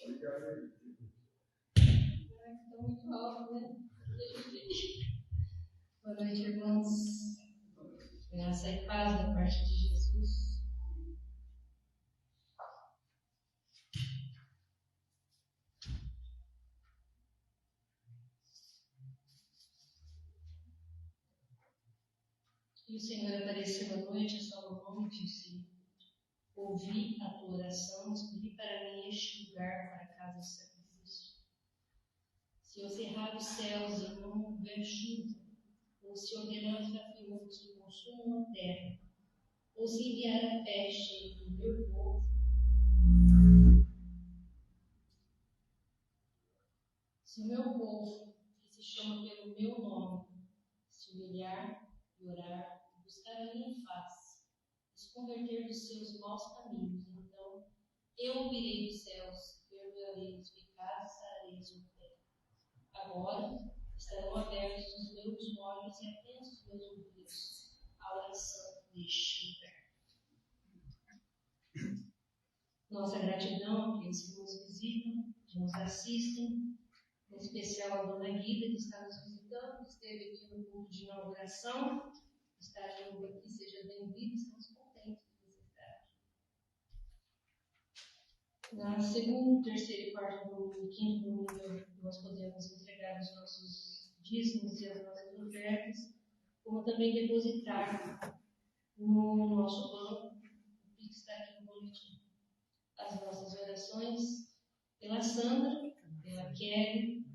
Estou muito alto, né? Boa noite, irmãos. Graça e paz da parte de Jesus. E o Senhor apareceu à noite a Salomão e disse: ouvi a tua oração, escolhi para mim este lugar para a casa de sacrifício. Se eu cerrar os céus e não houver chuva, ou se ordenar os gafanhotos que consumam a terra, ou se enviar a peste entre o meu povo, se o meu povo, que se chama pelo meu nome, se humilhar e orar, buscar a minha face, se converter dos seus maus caminhos, então eu ouvirei dos céus, perdoarei os pecados, sararei a sua terra. Agora estarão abertos os meus olhos e atentos os meus ouvidos à oração deste lugar. Nossa gratidão àqueles que nos visitam, que nos assistem, em especial a Dona Guida, que está nos visitando, que esteve aqui no culto de inauguração, está de novo aqui, seja bem-vindo, estamos contentes de você estar aqui. Na segunda, terceira e quarta domingo e quinto domingo, nós podemos entregar os nossos dízimos e as nossas ofertas, como também depositar no nosso banco, o que está aqui no boletim. As nossas orações pela Sandra, pela Kelly,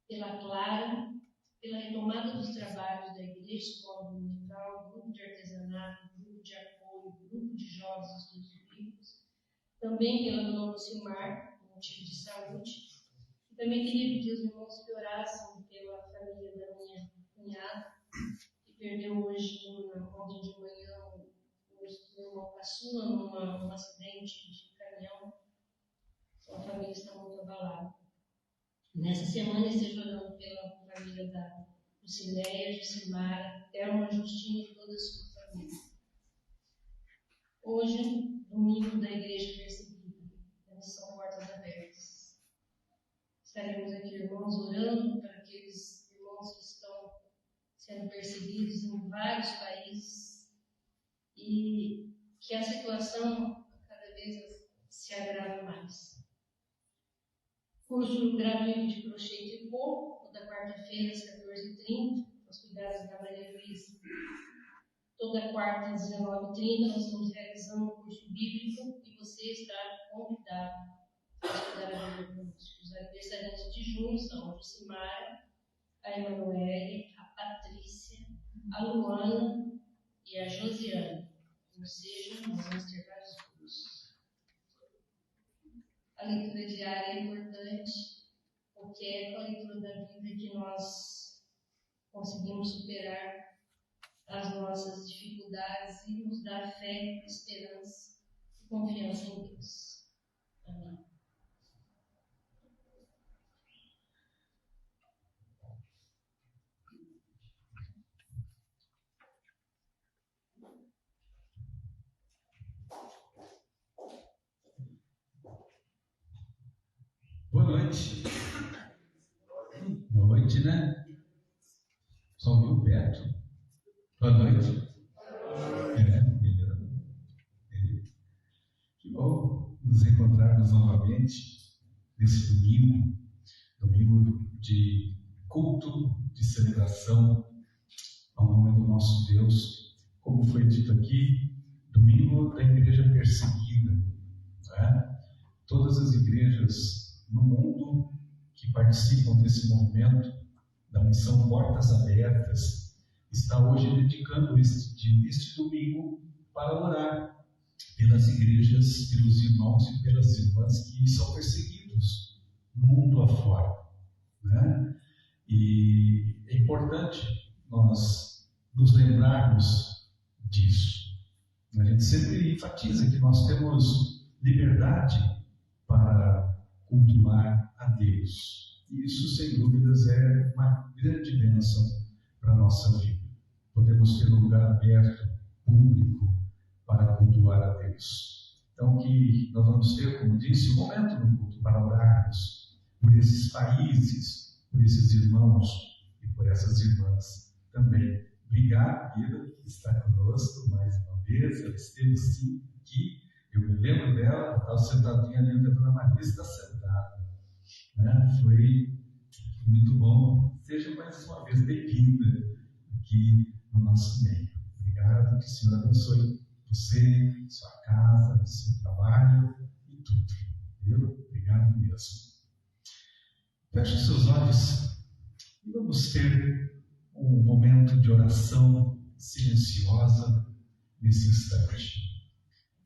pela Clara, pela retomada dos trabalhos da Igreja Escola Dominical, grupo de artesanato, grupo de apoio, grupo de jovens estudos bíblicos, também pela Dona Lucimar, por motivo de saúde. E também queria pedir aos irmãos que orassem pela família da minha cunhada, que perdeu hoje, ontem de manhã, o irmão caçula num acidente de caminhão. Então, a família está muito abalada. Nessa semana, esteja orando pela família da Lucinéia, Jucimara, Thelma, Justina e toda a sua família. Hoje, domingo da Igreja Perseguida, a missão Portas Abertas. Estaremos aqui, irmãos, orando para aqueles irmãos que estão sendo perseguidos em vários países e que a situação cada vez se agrava mais. Curso gratuito de crochê e tricô, toda quarta-feira às 14h30, aos cuidados da Maria Luísa. Toda quarta às 19h30 nós estamos realizando um curso bíblico e você está convidado a estudar a Bíblia conosco. Os aniversariantes de junho são a Jucimara, a Emanuele, a Patrícia, a Luana e a Josiane. Ou seja, nós vamos ter vários cursos. A leitura diária é importante, porque é com a leitura da Bíblia que nós conseguimos superar as nossas dificuldades e nos dar fé, esperança e confiança em Deus. Amém. Boa noite. Boa noite, né? Só ouviu perto? Boa noite. Melhor. Que bom nos encontrarmos novamente nesse domingo de culto, de celebração ao nome do nosso Deus. Como foi dito aqui, domingo da igreja perseguida, né? Todas as igrejas no mundo que participam desse movimento da missão Portas Abertas está hoje dedicando este domingo para orar pelas igrejas, pelos irmãos e pelas irmãs que são perseguidos mundo afora, né? E é importante nós nos lembrarmos disso. A gente sempre enfatiza que nós temos liberdade para cultuar a Deus. E isso, sem dúvidas, é uma grande bênção para a nossa vida. Podemos ter um lugar aberto, público, para cultuar a Deus. Então, que nós vamos ter, como disse, um momento no culto para orarmos por esses países, por esses irmãos e por essas irmãs também. Obrigado, Guida, que está conosco mais uma vez. Ela esteve sim aqui. Eu me lembro dela, estava sentadinha ali onde a Dona Maria está sentada. Né? Foi muito bom. Seja mais uma vez bem-vinda aqui no nosso meio. Obrigado, que o Senhor abençoe você, sua casa, seu trabalho e tudo. Viu? Obrigado mesmo. Feche seus olhos e vamos ter um momento de oração silenciosa nesse instante.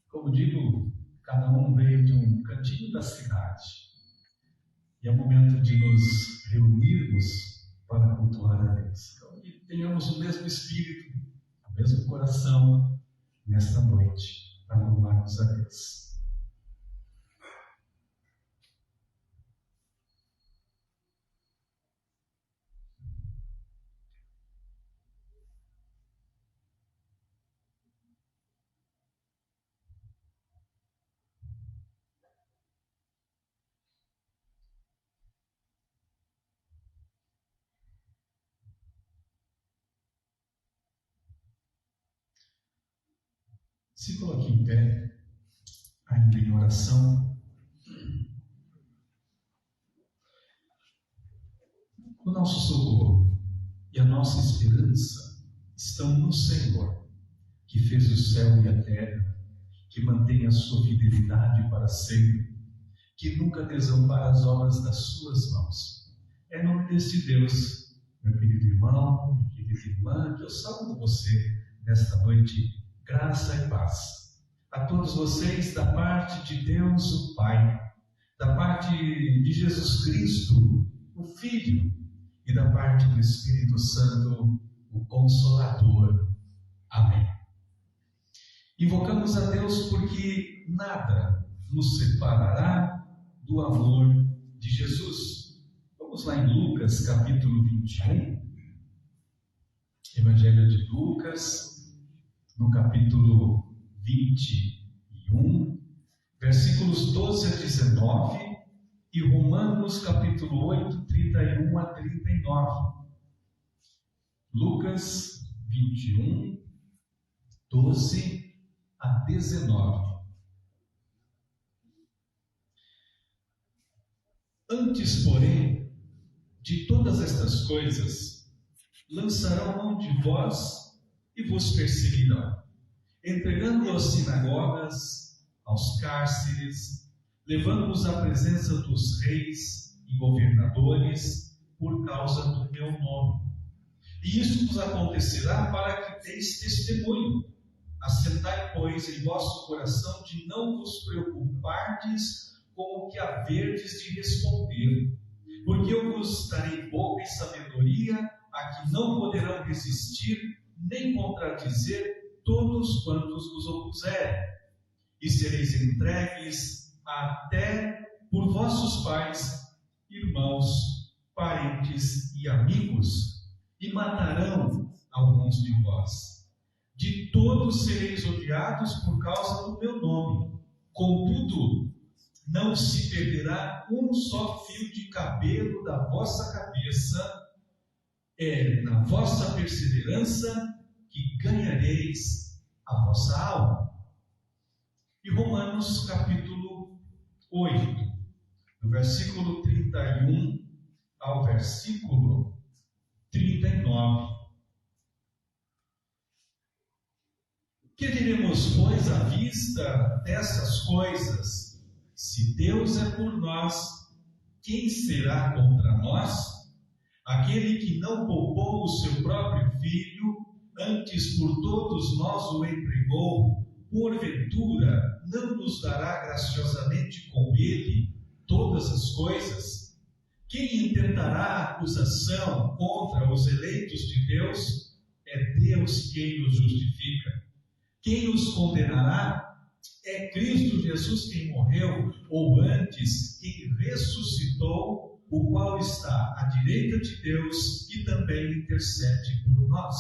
Como digo, cada um veio de um cantinho da cidade. E é o momento de nos reunirmos para cultuar a Deus. Então, que tenhamos o mesmo espírito, o mesmo coração nesta noite, para louvarmos a Deus. Se coloque em pé, ainda em oração. O nosso socorro e a nossa esperança estão no Senhor, que fez o céu e a terra, que mantém a sua fidelidade para sempre, que nunca desampara as obras das suas mãos. É em nome desse Deus, meu querido irmão, minha querida irmã, que eu saúdo você nesta noite. Graça e paz a todos vocês da parte de Deus o Pai, da parte de Jesus Cristo, o Filho, e da parte do Espírito Santo, o Consolador. Amém. Invocamos a Deus porque nada nos separará do amor de Jesus. Vamos lá em Lucas, capítulo 21, Evangelho de Lucas, no capítulo 21, versículos 12 a 19, e Romanos, capítulo 8, 31 a 39. Lucas 21, 12 a 19. Antes, porém, de todas estas coisas, lançarão mão de vós e vos perseguirão, entregando-o às sinagogas, aos cárceres, levando-os à presença dos reis e governadores, por causa do meu nome. E isso vos acontecerá para que deis testemunho. Assentai, pois, em vosso coração de não vos preocupardes com o que haverdes de responder, porque eu vos darei boca e sabedoria, a que não poderão resistir, nem contradizer todos quantos vos opuserem, e sereis entregues até por vossos pais, irmãos, parentes e amigos, e matarão alguns de vós. De todos sereis odiados por causa do meu nome. Contudo, não se perderá um só fio de cabelo da vossa cabeça. É na vossa perseverança que ganhareis a vossa alma. E Romanos capítulo 8, do versículo 31 ao versículo 39. Que diremos, pois, à vista dessas coisas? Se Deus é por nós, quem será contra nós? Aquele que não poupou o seu próprio filho, antes por todos nós o entregou, porventura não nos dará graciosamente com ele todas as coisas? Quem intentará acusação contra os eleitos de Deus? É Deus quem os justifica. Quem os condenará? É Cristo Jesus quem morreu, ou antes, quem ressuscitou, o qual está à direita de Deus e também intercede por nós.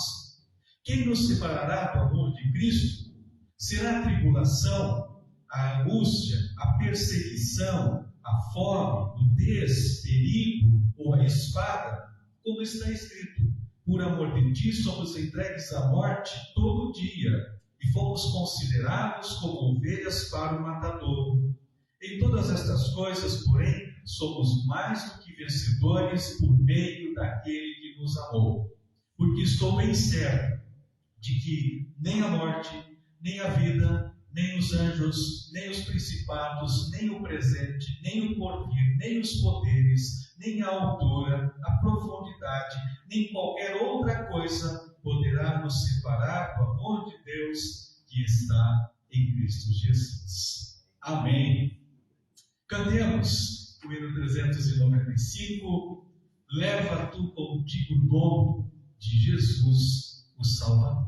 Quem nos separará do amor de Cristo? Será tribulação, a angústia, a perseguição, a fome, o perigo ou a espada, como está escrito: por amor de ti somos entregues à morte todo dia e fomos considerados como ovelhas para o matadouro. Em todas estas coisas, porém, somos mais do que vencedores por meio daquele que nos amou. Porque estou bem certo de que nem a morte, nem a vida, nem os anjos, nem os principados, nem o presente, nem o porvir, nem os poderes, nem a altura, a profundidade, nem qualquer outra coisa poderá nos separar do amor de Deus que está em Cristo Jesus. Amém. Cantemos o hino 395, leva tu contigo o dom de Jesus, o Salvador.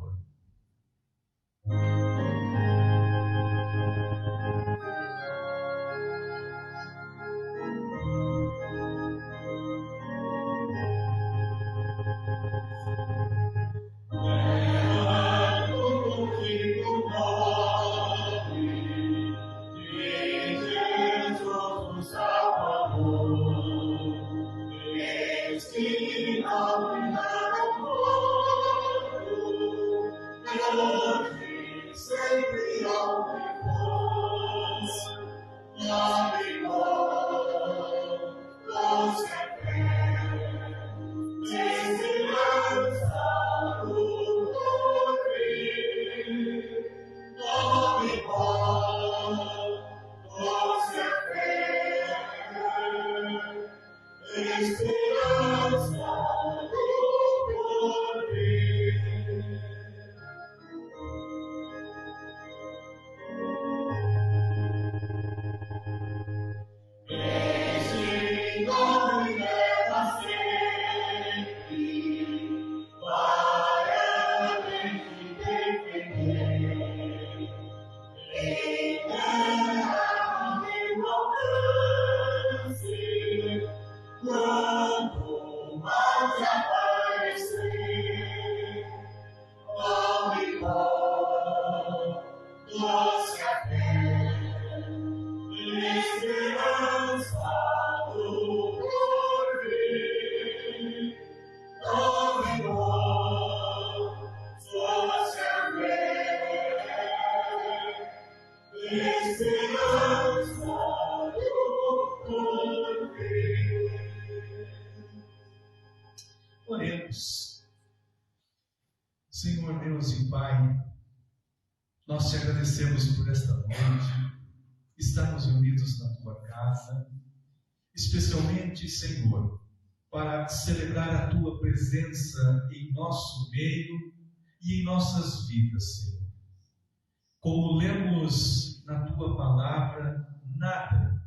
Oremos. Senhor Deus e Pai, nós te agradecemos por esta noite, estarmos unidos na tua casa, especialmente, Senhor, para celebrar a tua presença em nosso meio e em nossas vidas, Senhor. Como lemos na tua palavra, nada,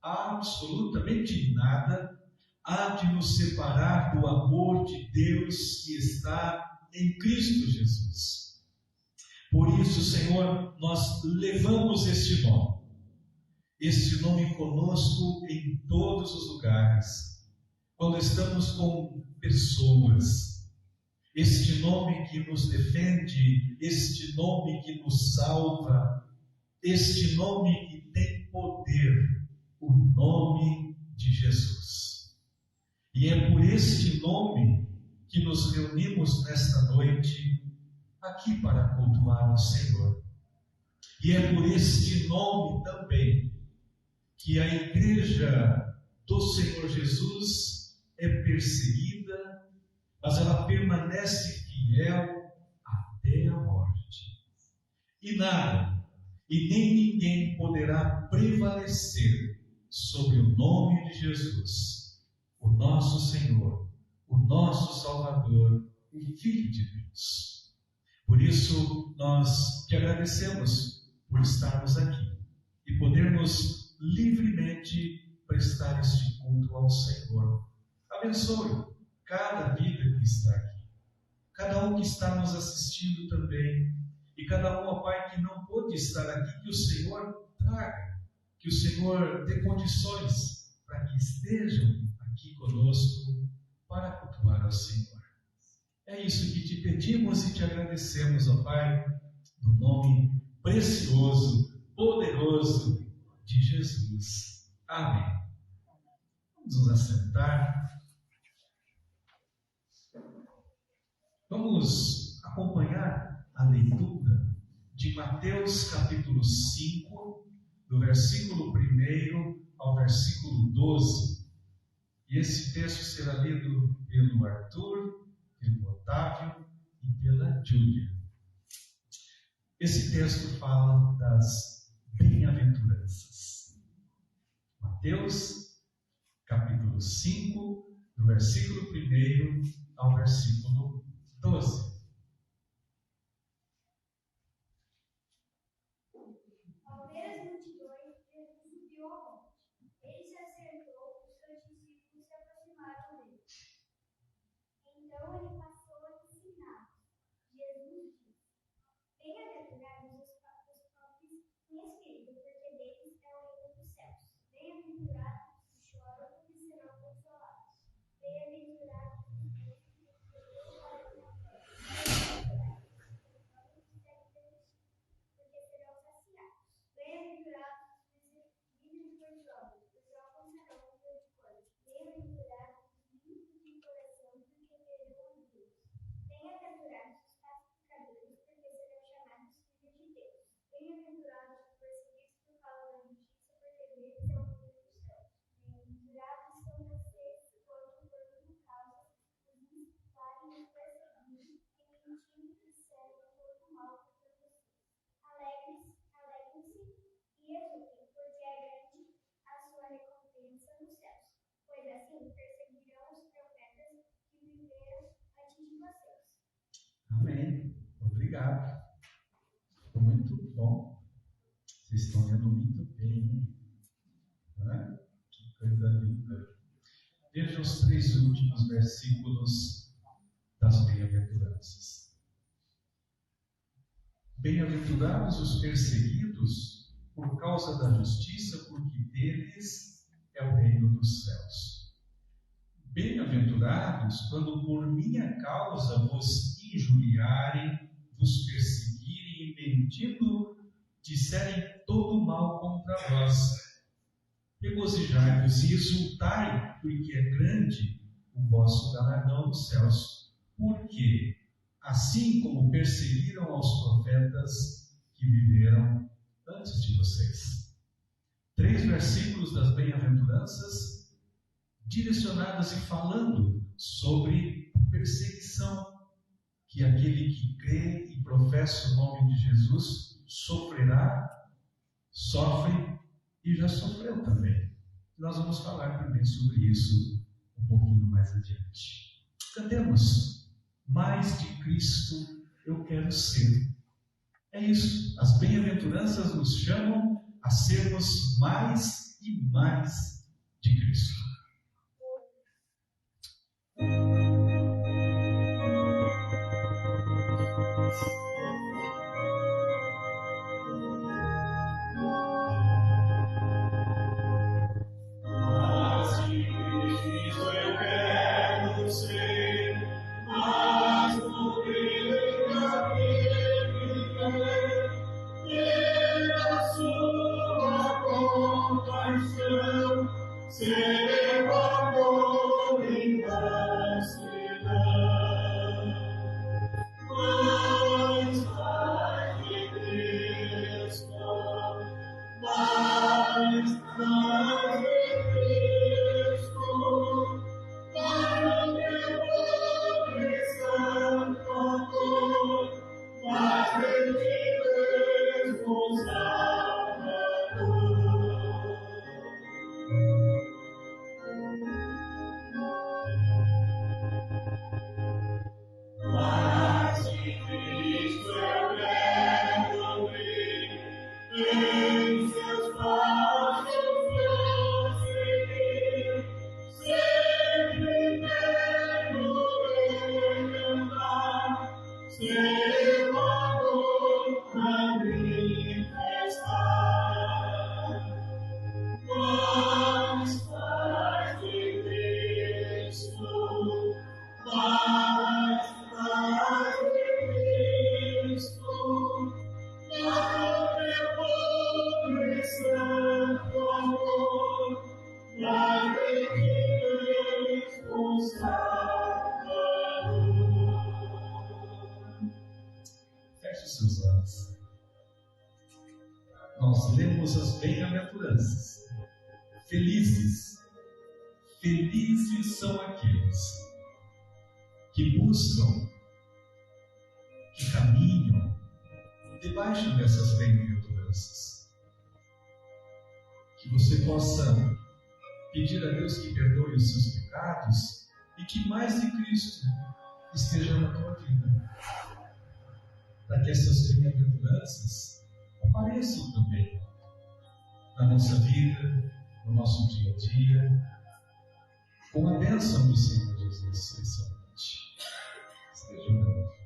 absolutamente nada, há de nos separar do amor de Deus que está em Cristo Jesus. Por isso, Senhor, nós levamos este nome conosco em todos os lugares, quando estamos com pessoas, este nome que nos defende, este nome que nos salva, este nome que tem poder, o nome de Jesus. E é por este nome que nos reunimos nesta noite, aqui para cultuar o Senhor. E é por este nome também que a Igreja do Senhor Jesus é perseguida, mas ela permanece fiel até a morte. E nada, e nem ninguém poderá prevalecer sobre o nome de Jesus, o nosso Senhor, o nosso Salvador, o Filho de Deus. Por isso, nós te agradecemos por estarmos aqui e podermos livremente prestar este culto ao Senhor. Abençoe cada vida que está aqui, cada um que está nos assistindo também, e cada um, ó Pai, que não pôde estar aqui, que o Senhor traga, que o Senhor dê condições para que estejam aqui conosco para cultuar ao Senhor. É isso que te pedimos e te agradecemos, ó Pai, no nome precioso, poderoso de Jesus. Amém. Vamos nos assentar. Vamos acompanhar a leitura de Mateus capítulo 5, do versículo 1 ao versículo 12. E esse texto será lido pelo Arthur, pelo Otávio e pela Júlia. Esse texto fala das bem-aventuranças. Mateus capítulo 5, do versículo 1 ao versículo 12. Ao ver as multidões, Jesus subiu ao monte. Ele se assentou, os seus discípulos se aproximaram dele. Então ele passou a ensinar. Jesus disse: Bem-aventurados os pobres em espírito, porque deles é o reino dos céus. Bem-aventurados os que choram, porque serão consolados. Bem-aventurados os que porque serão saciados. Bem-aventurados os misericordiosos, pois alcançarão misericórdia. Bem-aventurados os limpos de coração, porque verão a Deus. Bem-aventurados os pacificadores, porque serão chamados filhos de Deus. Bem-aventurados os perseguidos por causa da justiça, porque deles é o reino dos céus. Bem-aventurados são vocês quando por minha causa os insultarem e os perseguirem, e mentindo disserem todo mal contra vocês. Alegrem-se e exultem, porque é grande a sua recompensa nos céus. Pois assim perseguirão os profetas que viveram antes de vocês. Amém. Obrigado. Ficou muito bom. Vocês estão lendo muito bem. Não é? Que coisa linda. Veja os 3 últimos versículos das bem-aventuranças. Bem-aventurados os perseguidos por causa da justiça, porque deles é o reino dos céus. Bem-aventurados quando por minha causa vos injuriarem, vos perseguirem e mentindo disserem todo mal contra vós. Regozijai-vos e exultai, porque é grande o vosso galardão nos céus. Porque assim como perseguiram aos profetas que viveram antes de vocês. 3 versículos das bem-aventuranças direcionadas e falando sobre perseguição, que aquele que crê e professa o nome de Jesus sofrerá, sofre e já sofreu também. Nós vamos falar também sobre isso um pouquinho mais adiante. Cantemos. Mais de Cristo eu quero ser. É isso. As bem-aventuranças nos chamam a sermos mais e mais de Cristo. nós lemos as bem-aventuranças. Felizes são aqueles que buscam, que caminham debaixo dessas bem-aventuranças. Que você possa pedir a Deus que perdoe os seus pecados e que mais de Cristo esteja na tua vida, para que essas bem-aventuranças apareçam também na nossa vida, no nosso dia a dia, com a bênção do Senhor Jesus, especialmente. Esteja orando.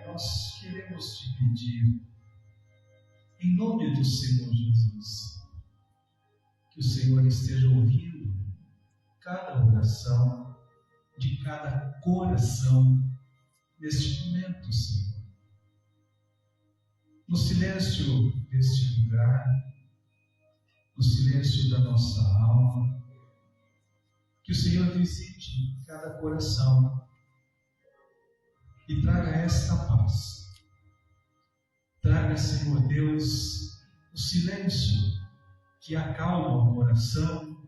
Nós queremos te pedir, em nome do Senhor Jesus, que o Senhor esteja ouvindo cada oração de cada coração neste momento, Senhor. No silêncio deste lugar, no silêncio da nossa alma, que o Senhor visite cada coração e traga esta paz. Traga, Senhor Deus, o silêncio que acalma o coração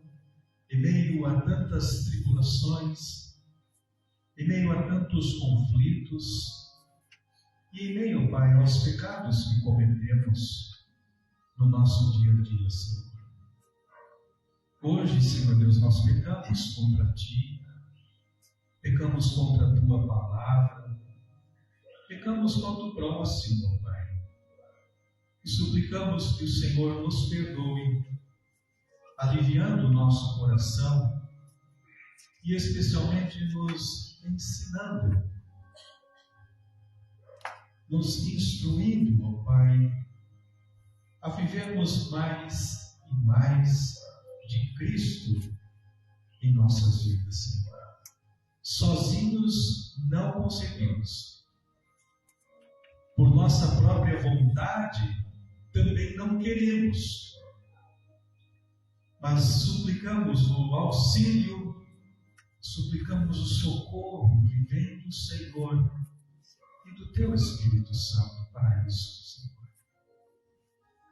em meio a tantas tribulações, em meio a tantos conflitos e em meio, Pai, aos pecados que cometemos no nosso dia a dia, Senhor. Hoje, Senhor Deus, nós pecamos contra Ti, pecamos contra a Tua palavra, pecamos contra o próximo, Pai, e suplicamos que o Senhor nos perdoe, aliviando o nosso coração e especialmente nos ensinando, nos instruindo, ó Pai, a vivermos mais e mais de Cristo em nossas vidas, Senhor. Sozinhos não conseguimos. Por nossa própria vontade, também não queremos. Mas suplicamos o auxílio, suplicamos o socorro que vem do Senhor e do Teu Espírito Santo para isso, Senhor.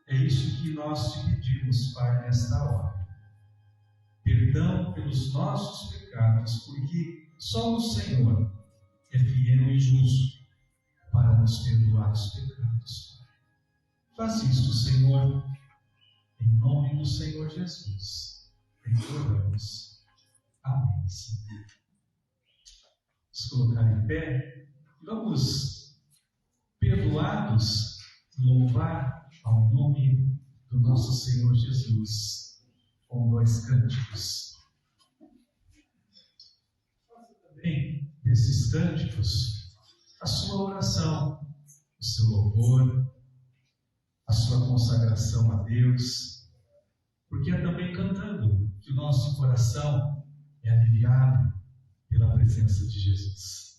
É isso que nós te pedimos, Pai, nesta hora. Perdão pelos nossos pecados, porque só o Senhor é fiel e justo para nos perdoar os pecados. Faz isso, Senhor, em nome do Senhor Jesus. Oramos. Amém, Senhor. Vamos colocar em pé. Vamos, perdoados, louvar ao nome do nosso Senhor Jesus com 2 cânticos. Faça também desses cânticos a sua oração, o seu louvor, a sua consagração a Deus, porque é também cantando que o nosso coração é aliviado pela presença de Jesus.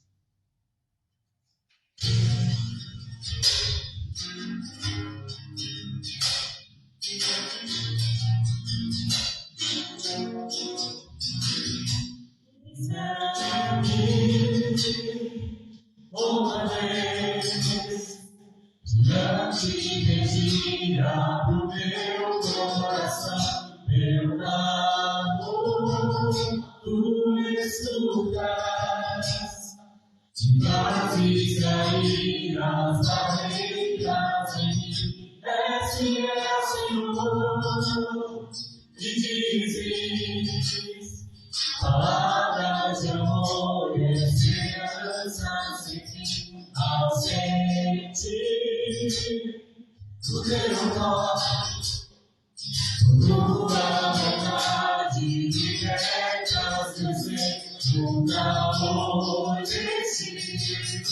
Diante desvia pro teu coração, meu amor, tu escutas, te fazes cair as barreiras em mim, este é Senhor, e dizes palavras de amor e esperança sem fim. do teu nome, tua vontade liberta teu ser, nunca vou desistir,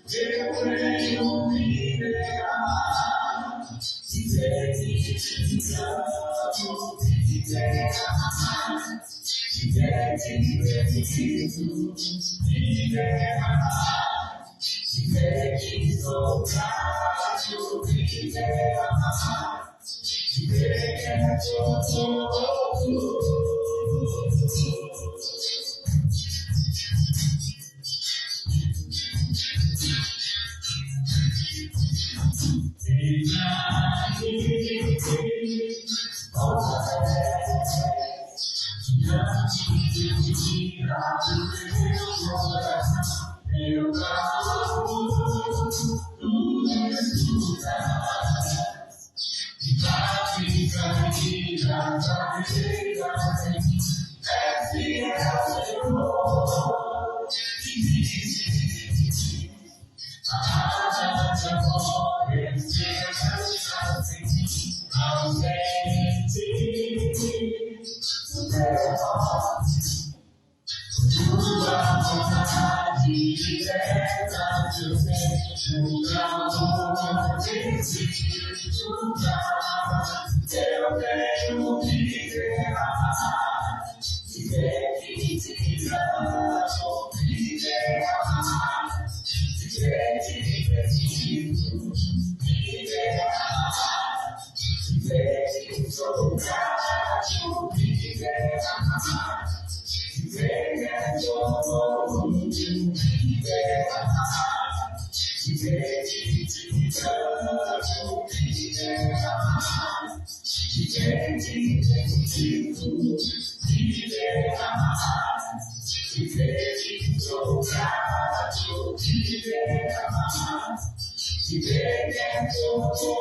teu reino me dará, dizer que te amo, dizer amar, dizer que Jesus me dará, dizer que sou grato, dizer amar, dizer que é todo. Eu tenho que derramar, dizer que te amo, dizer amar, dizer que preciso me derramar, dizer que sou grato, dizer amar, dizer que é todo, dizer amar, dizer que te amo, dizer amar, dizer que preciso me derramar, dizer que sou grato, dizer amar, dizer que é todo.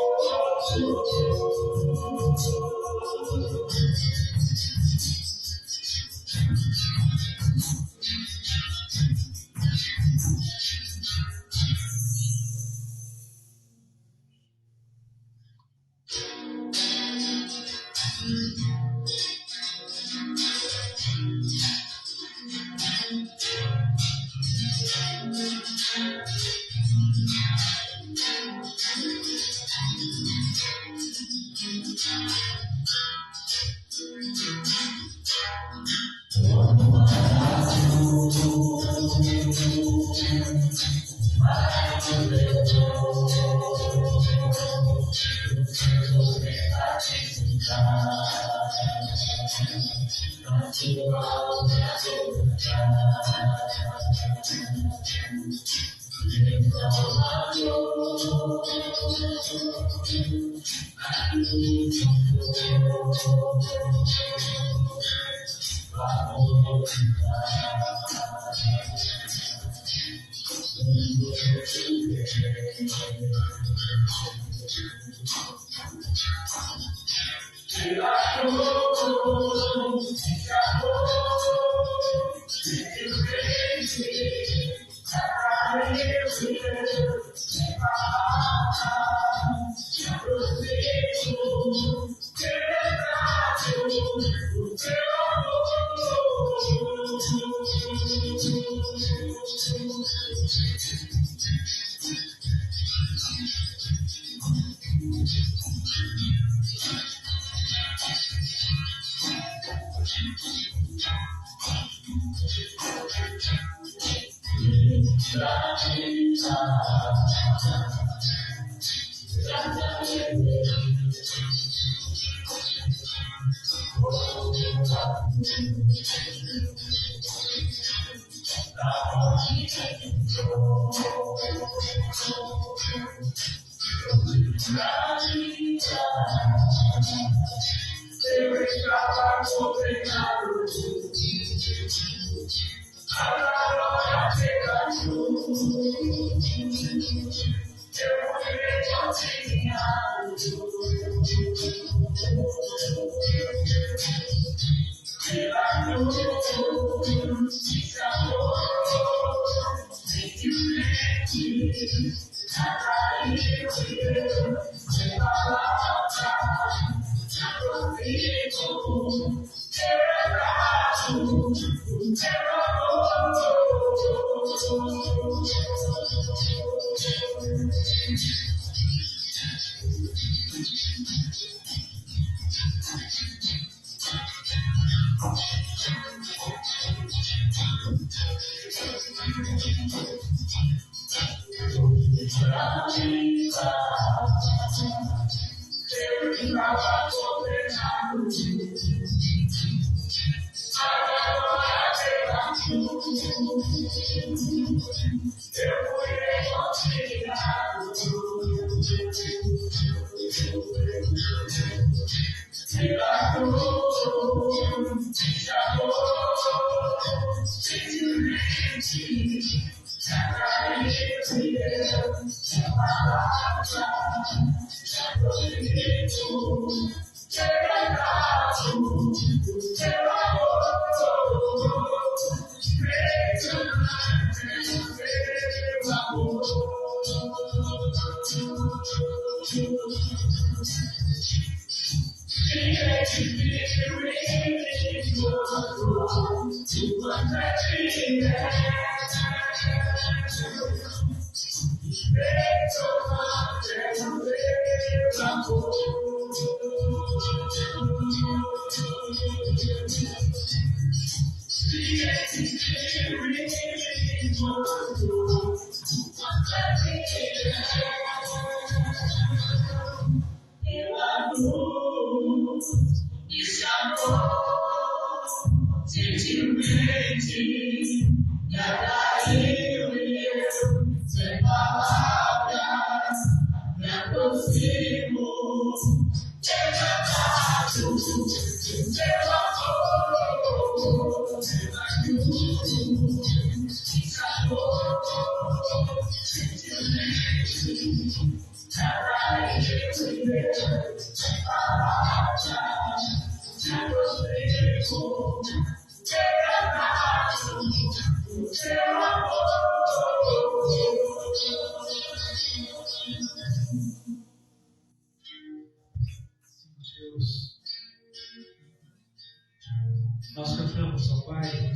Nós cantamos, ó Pai,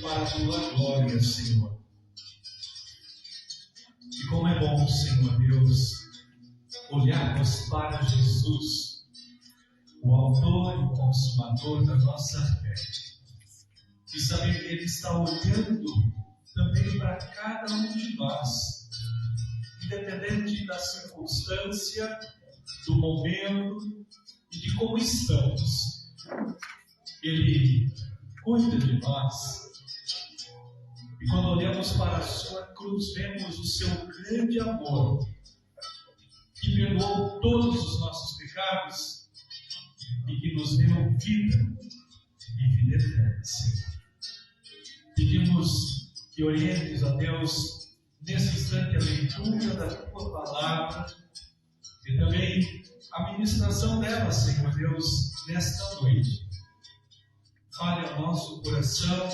para a tua glória, Senhor. E como é bom, Senhor Deus, olharmos para Jesus, o autor e o consumador da nossa fé, e saber que Ele está olhando também para cada um de nós, independente da circunstância, do momento e de como estamos. Ele cuida de nós. E quando olhamos para a sua cruz, vemos o seu grande amor, que perdoou todos os nossos pecados e que nos deu vida e vida eterna, Senhor. Pedimos que orientes, ó Deus, nesse instante a leitura da tua palavra e também a ministração dela, Senhor Deus, nesta noite. Fale ao nosso coração,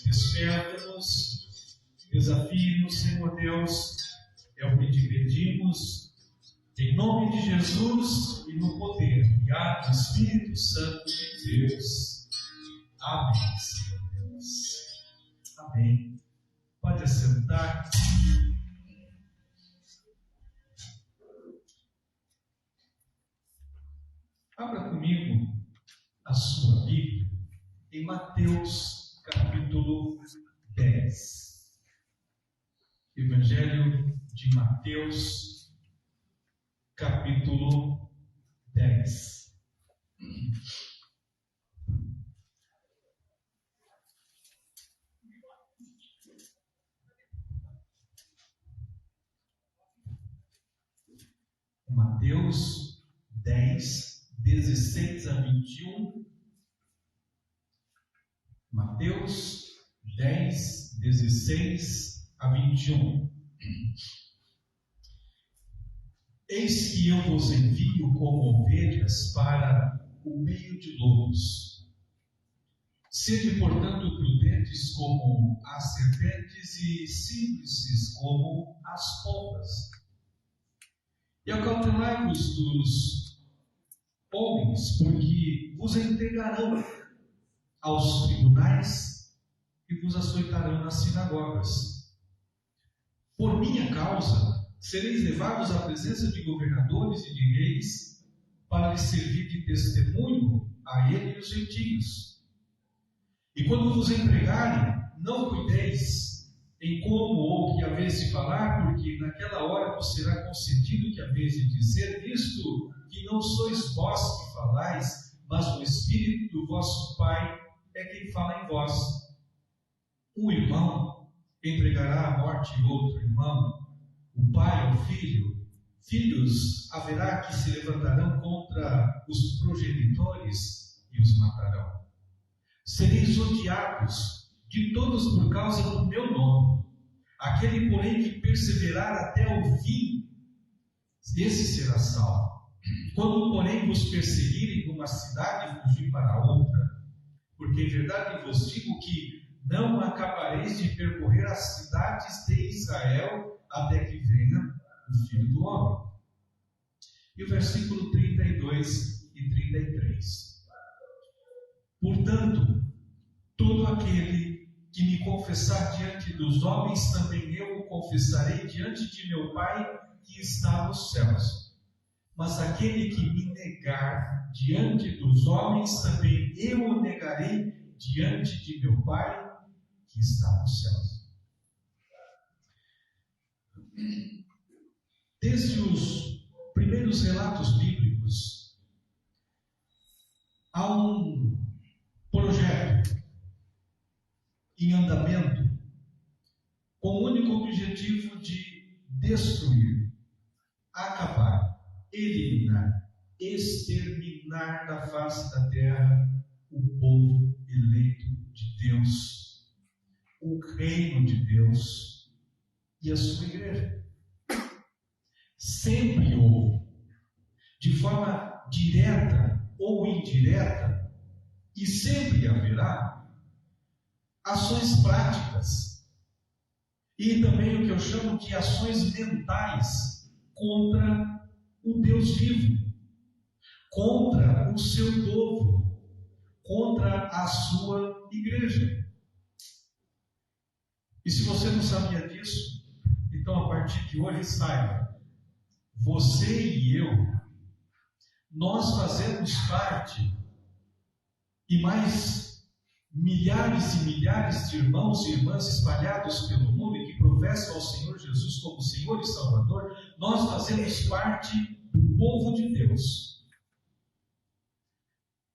desperta-nos, desafie-nos, Senhor Deus, é o que te pedimos, em nome de Jesus e no poder e do Espírito Santo de Deus. Amém, Senhor Deus. Amém. Pode assentar. Abra comigo a sua Bíblia em Mateus capítulo 10. Evangelho de Mateus capítulo 10. Mateus 10, 16 a 21. Mateus 10, 16 a 21. Eis que eu vos envio como ovelhas para o meio de lobos. Sede, portanto, prudentes como as serpentes e simples como as pombas. E acautelai-vos dos homens, porque vos entregarão aos tribunais e vos açoitarão nas sinagogas. Por minha causa, sereis levados à presença de governadores e de reis, para lhes servir de testemunho a ele e os gentios. E quando vos entregarem, não cuideis em como ou que haveis de falar, porque naquela hora vos será concedido que haveis de dizer, visto que não sois vós que falais, mas o Espírito do vosso Pai é quem fala em vós. Um irmão entregará à morte outro irmão, o pai ao filho. Filhos haverá que se levantarão contra os progenitores e os matarão. Sereis odiados de todos por causa do meu nome. Aquele, porém, que perseverar até o fim, esse será salvo. Quando, porém, vos perseguirem numa cidade, fugir para outra. Porque em verdade vos digo que não acabareis de percorrer as cidades de Israel até que venha o Filho do Homem. E o versículo 32 e 33. Portanto, todo aquele que me confessar diante dos homens, também eu o confessarei diante de meu Pai que está nos céus. Mas aquele que me negar diante dos homens, também eu o negarei diante de meu Pai que está nos céus. Desde os primeiros relatos bíblicos, há um projeto em andamento com o único objetivo de destruir, acabar, eliminar, exterminar da face da terra o povo eleito de Deus, o reino de Deus e a sua igreja. Sempre houve, de forma direta ou indireta, e sempre haverá, ações práticas e também o que eu chamo de ações mentais contra o Deus vivo, contra o seu povo, contra a sua igreja. E se você não sabia disso, então a partir de hoje saiba, você e eu, nós fazemos parte, e mais milhares e milhares de irmãos e irmãs espalhados pelo mundo e que professam ao Senhor Jesus como Senhor e Salvador, nós fazemos parte do povo de Deus.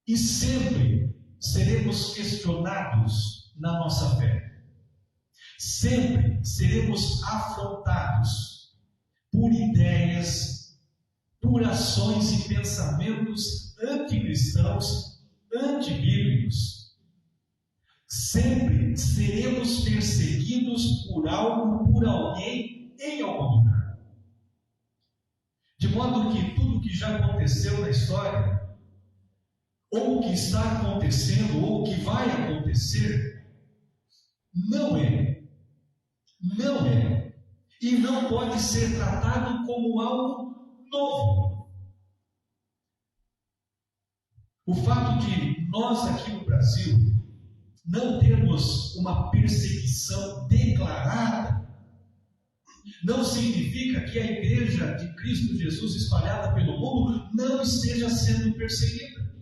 E sempre seremos questionados na nossa fé. Sempre seremos afrontados por ideias, por ações e pensamentos anticristãos, antibíblicos. Sempre seremos perseguidos por algo, por alguém, em algum lugar. De modo que tudo que já aconteceu na história, ou que está acontecendo, ou que vai acontecer, não é, e não pode ser tratado como algo novo. O fato de nós aqui no Brasil não termos uma perseguição declarada não significa que a igreja de Cristo Jesus espalhada pelo mundo não esteja sendo perseguida.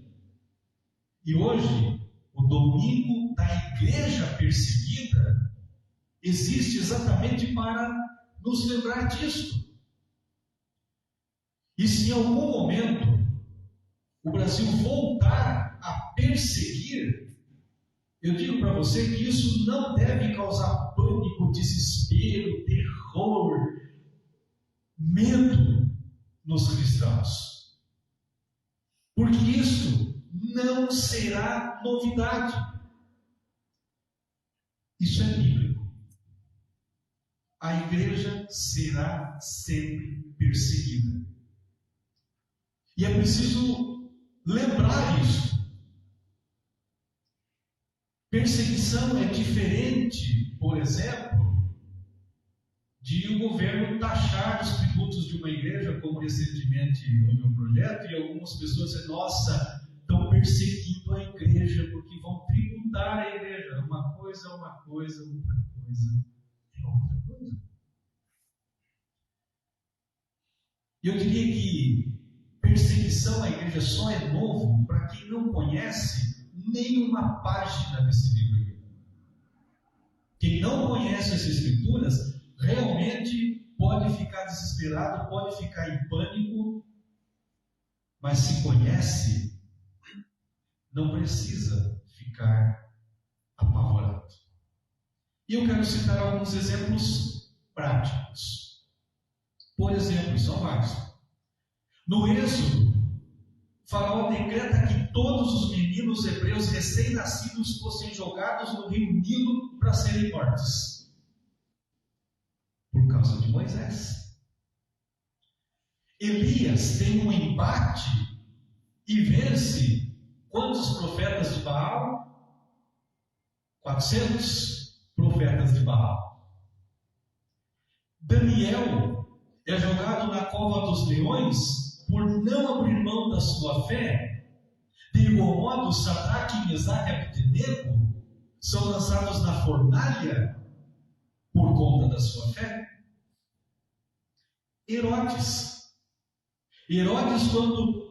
E hoje, o domingo da igreja perseguida existe exatamente para nos lembrar disso. E se em algum momento o Brasil voltar a perseguir, eu digo para você que isso não deve causar pânico, desespero, terror, medo nos cristãos. Porque isso não será novidade. Isso é bíblico. A igreja será sempre perseguida. E é preciso lembrar isso. Perseguição é diferente, por exemplo, de o governo taxar os tributos de uma igreja, como recentemente houve um projeto, e algumas pessoas dizem, nossa, estão perseguindo a igreja, porque vão tributar a igreja. Uma coisa é uma coisa, outra coisa é outra coisa. E eu diria que perseguição à igreja só é novo para quem não conhece nenhuma página desse livro. Quem não conhece as Escrituras realmente pode ficar desesperado, pode ficar em pânico, mas se conhece, não precisa ficar apavorado. E eu quero citar alguns exemplos práticos. Por exemplo, são vários. No Êxodo, Faraó decreta que todos os meninos hebreus recém-nascidos fossem jogados no rio Nilo para serem mortos. Por causa de Moisés. Elias tem um embate e vence quantos profetas de Baal? 400 profetas de Baal. Daniel é jogado na cova dos leões por não abrir mão da sua fé. De igual modo, Sadraque, Mesaque e Abednego são lançados na fornalha por conta da sua fé. Herodes, quando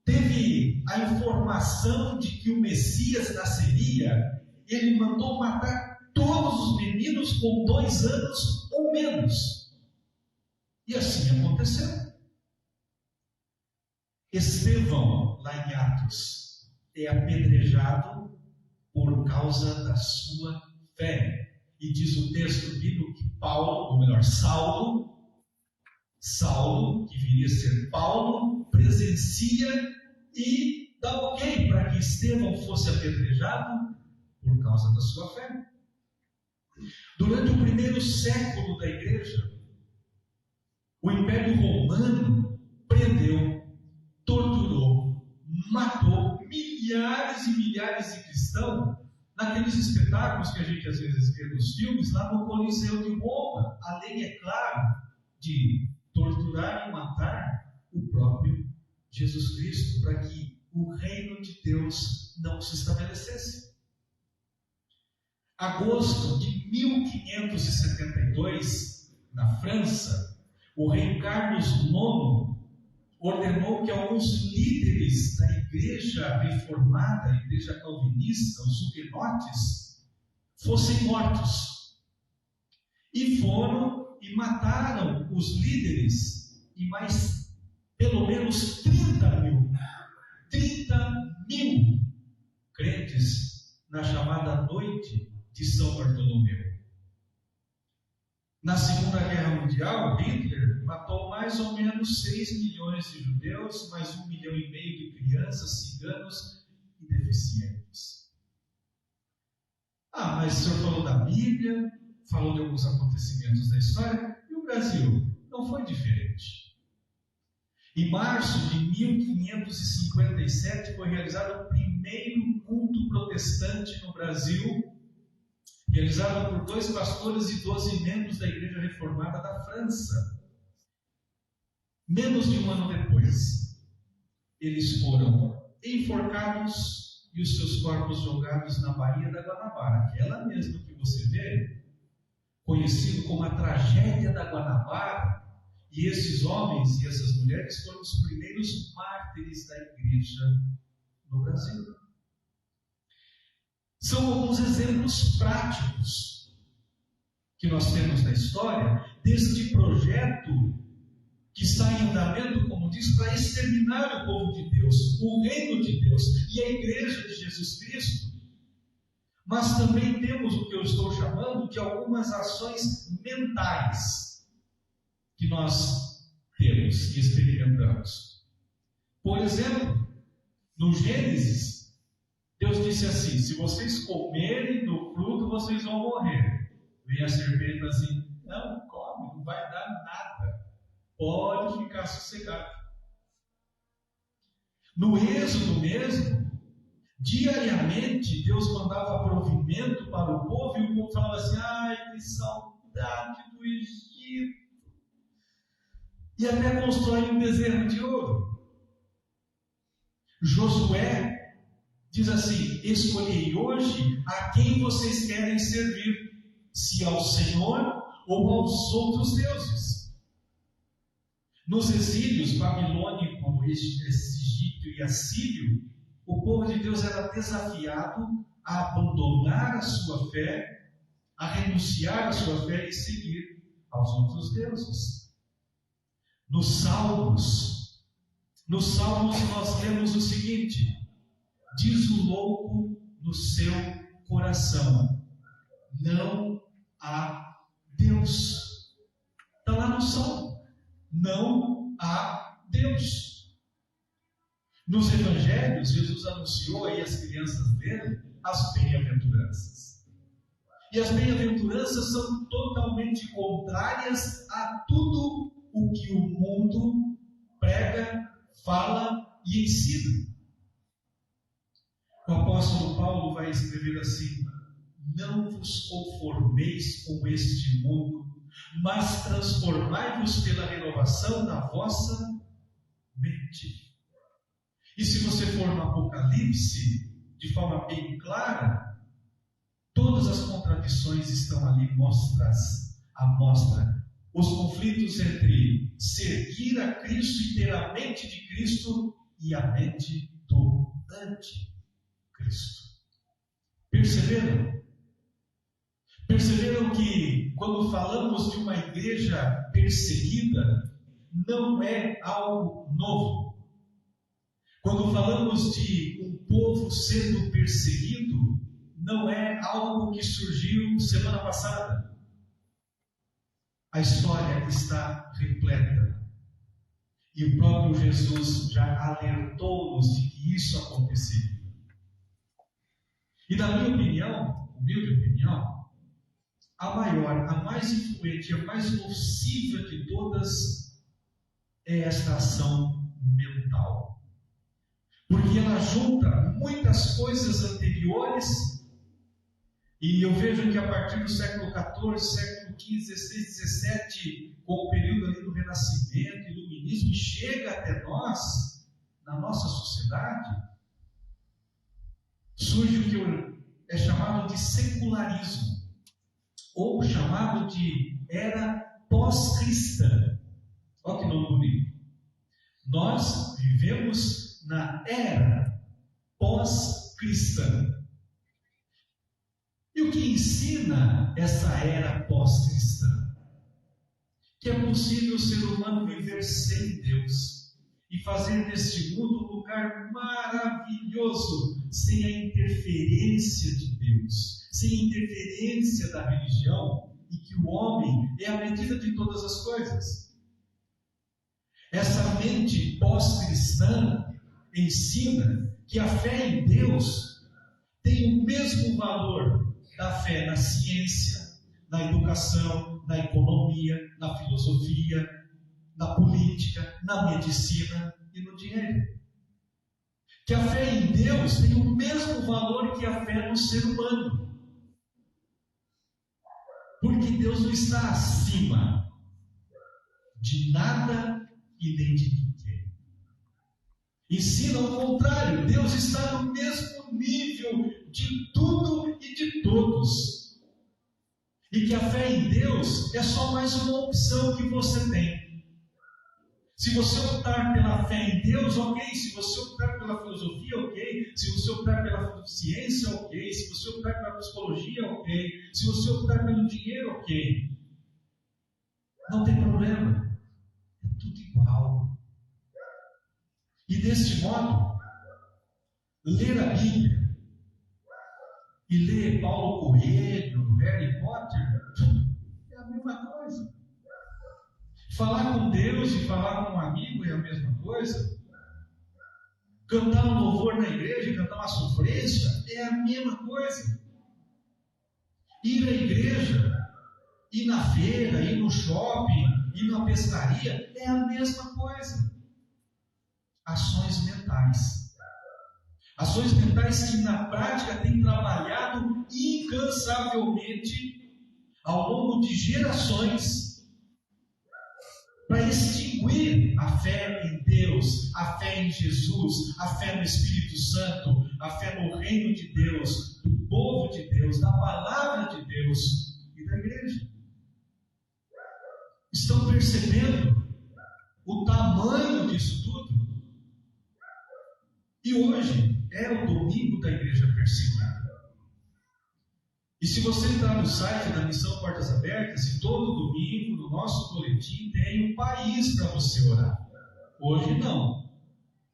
teve a informação de que o Messias nasceria, ele mandou matar todos os meninos com 2 anos ou menos. E assim aconteceu. Estevão, lá em Atos, é apedrejado por causa da sua fé. E diz o texto bíblico que Saulo, que viria a ser Paulo, presencia e dá ok para que Estevão fosse apedrejado por causa da sua fé. Durante o primeiro século da igreja, o Império Romano prendeu, torturou, matou milhares e milhares de cristãos naqueles espetáculos que a gente às vezes vê nos filmes, lá no Coliseu de Roma. Além, é claro, de torturar e matar o próprio Jesus Cristo, para que o reino de Deus não se estabelecesse. Agosto de 1572, na França, o rei Carlos IX ordenou que alguns líderes da igreja reformada, a igreja calvinista, os huguenotes, fossem mortos. E foram e mataram os líderes e mais pelo menos 30 mil crentes na chamada Noite de São Bartolomeu. Na Segunda Guerra Mundial, Hitler matou mais ou menos 6 milhões de judeus, mais 1,5 milhão de crianças, ciganos e deficientes. Mas o senhor falou da Bíblia, falou de alguns acontecimentos da história, e o Brasil não foi diferente. Em março de 1557 foi realizado o primeiro culto protestante no Brasil, realizado por 2 pastores e 12 membros da Igreja Reformada da França. Menos de um ano depois, eles foram enforcados e os seus corpos jogados na Baía da Guanabara, aquela mesma que você vê, conhecido como a Tragédia da Guanabara. E esses homens e essas mulheres foram os primeiros mártires da Igreja no Brasil. São alguns exemplos práticos que nós temos na história deste projeto que está em andamento, como diz, para exterminar o povo de Deus, o reino de Deus e a igreja de Jesus Cristo. Mas também temos o que eu estou chamando de algumas ações mentais que nós temos e experimentamos. Por exemplo, no Gênesis, Deus disse assim: se vocês comerem do fruto, vocês vão morrer. Vem a serpente assim: não, come, não vai dar nada. Pode ficar sossegado. No Êxodo mesmo, diariamente Deus mandava provimento para o povo e o povo falava assim: ai, eles são cidade do Egito. E até constrói um bezerro de ouro. Josué diz assim: escolhei hoje a quem vocês querem servir, se ao Senhor ou aos outros deuses. Nos exílios babilônico, egípcio e assírio, o povo de Deus era desafiado a abandonar a sua fé, a renunciar à sua fé e seguir aos outros deuses. Nos Salmos nós lemos o seguinte: diz o louco no seu coração, não há Deus. Está lá no Salmo, não há Deus. Nos Evangelhos, Jesus anunciou aí às crianças dele as bem-aventuranças. E as bem-aventuranças são totalmente contrárias a tudo o que o mundo prega, fala e ensina. O apóstolo Paulo vai escrever assim: não vos conformeis com este mundo, mas transformai-vos pela renovação da vossa mente. E se você for no Apocalipse, de forma bem clara, todas as contradições estão ali à mostra. Os conflitos entre seguir a Cristo e ter a mente de Cristo e a mente do anticristo. Perceberam? Perceberam que quando falamos de uma igreja perseguida, não é algo novo. Quando falamos de um povo sendo perseguido, não é algo que surgiu semana passada. A história está repleta. E o próprio Jesus já alertou-nos de que isso aconteceria. E na minha opinião, humilde opinião, a maior, a mais influente, a mais nociva de todas é esta ação mental. Porque ela junta muitas coisas anteriores, e eu vejo que a partir do século XIV, século XV, XVI, XVII, com o período ali do Renascimento, Iluminismo, chega até nós, na nossa sociedade, surge o que é chamado de secularismo, ou chamado de era pós-cristã. Olha que nome bonito. Nós vivemos na era pós-cristã. E o que ensina essa era pós-cristã? Que é possível o ser humano viver sem Deus e fazer deste mundo um lugar maravilhoso, sem a interferência de Deus, sem a interferência da religião, e que o homem é a medida de todas as coisas. Essa mente pós-cristã ensina que a fé em Deus tem o mesmo valor da fé na ciência, na educação, na economia, na filosofia, na política, na medicina e no dinheiro. Que a fé em Deus tem o mesmo valor que a fé no ser humano. Porque Deus não está acima de nada e nem de ninguém. Ensina ao contrário, Deus está no mesmo nível de tudo e de todos. E que a fé em Deus é só mais uma opção que você tem. Se você optar pela fé em Deus, ok. Se você optar pela filosofia, ok. Se você optar pela ciência, ok. Se você optar pela psicologia, ok. Se você optar pelo dinheiro, ok. Não tem problema. É tudo igual. E deste modo, ler a Bíblia e ler Paulo Coelho, Harry Potter, é a mesma coisa. Falar com Deus e falar com um amigo é a mesma coisa. Cantar um louvor na igreja, cantar uma sofrência, é a mesma coisa. Ir à igreja, ir na feira, ir no shopping, ir na pescaria, é a mesma coisa. Ações mentais. Ações mentais que na prática têm trabalhado incansavelmente ao longo de gerações, para extinguir a fé em Deus, a fé em Jesus, a fé no Espírito Santo, a fé no reino de Deus, do povo de Deus, da palavra de Deus e da igreja. Estão percebendo o tamanho disso tudo? E hoje é o domingo da igreja perseguida. E se você entrar no site da Missão Portas Abertas, e todo domingo no nosso boletim tem um país para você orar. Hoje não,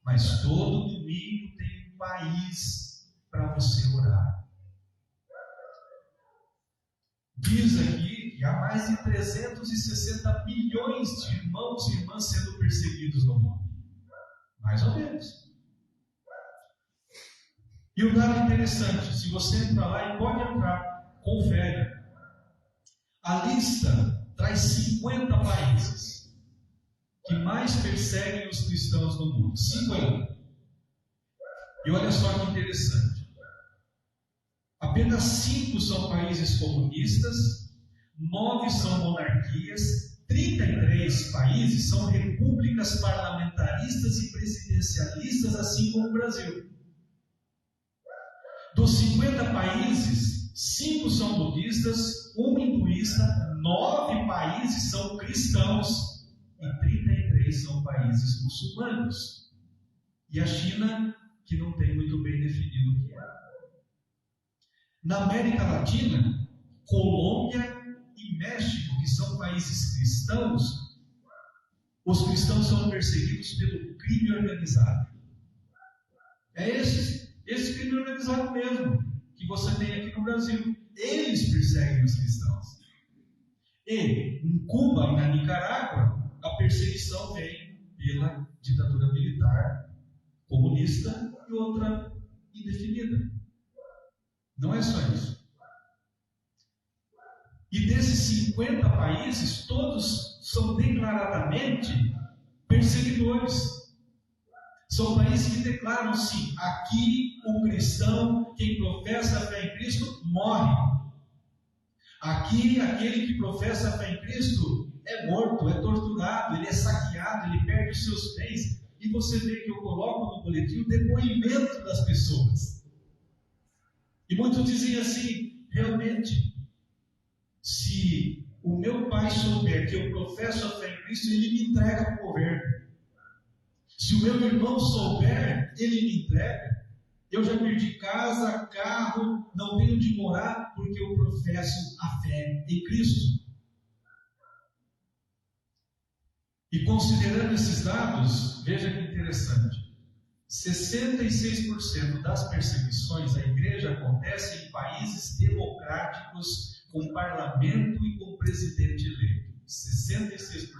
mas todo domingo tem um país para você orar. Diz aqui que há mais de 360 milhões de irmãos e irmãs sendo perseguidos no mundo. Mais ou menos. E um dado interessante, se você entrar lá, e pode entrar, confere. A lista traz 50 países que mais perseguem os cristãos no mundo. 50. E olha só que interessante. Apenas 5 são países comunistas, 9 são monarquias, 33 países são repúblicas parlamentaristas e presidencialistas, assim como o Brasil. Dos 50 países, 5 são budistas, 1 hinduísta, 9 países são cristãos e 33 são países muçulmanos. E a China, que não tem muito bem definido o que é. Na América Latina, Colômbia e México, que são países cristãos, os cristãos são perseguidos pelo crime organizado. É esse crime organizado mesmo que você tem aqui no Brasil. Eles perseguem os cristãos. E em Cuba e na Nicarágua, a perseguição vem pela ditadura militar comunista e outra indefinida. Não é só isso. E desses 50 países, todos são declaradamente perseguidores. São países que declaram, sim, aqui o cristão, quem professa a fé em Cristo, morre. Aqui, aquele que professa a fé em Cristo é morto, é torturado, ele é saqueado, ele perde os seus bens. E você vê que eu coloco no boletim o depoimento das pessoas. E muitos dizem assim, realmente, se o meu pai souber que eu professo a fé em Cristo, ele me entrega para o governo. Se o meu irmão souber, ele me entrega. Eu já perdi casa, carro, não tenho onde morar, porque eu professo a fé em Cristo. E considerando esses dados, veja que interessante. 66% das perseguições à igreja acontecem em países democráticos, com parlamento e com presidente eleito. 66%.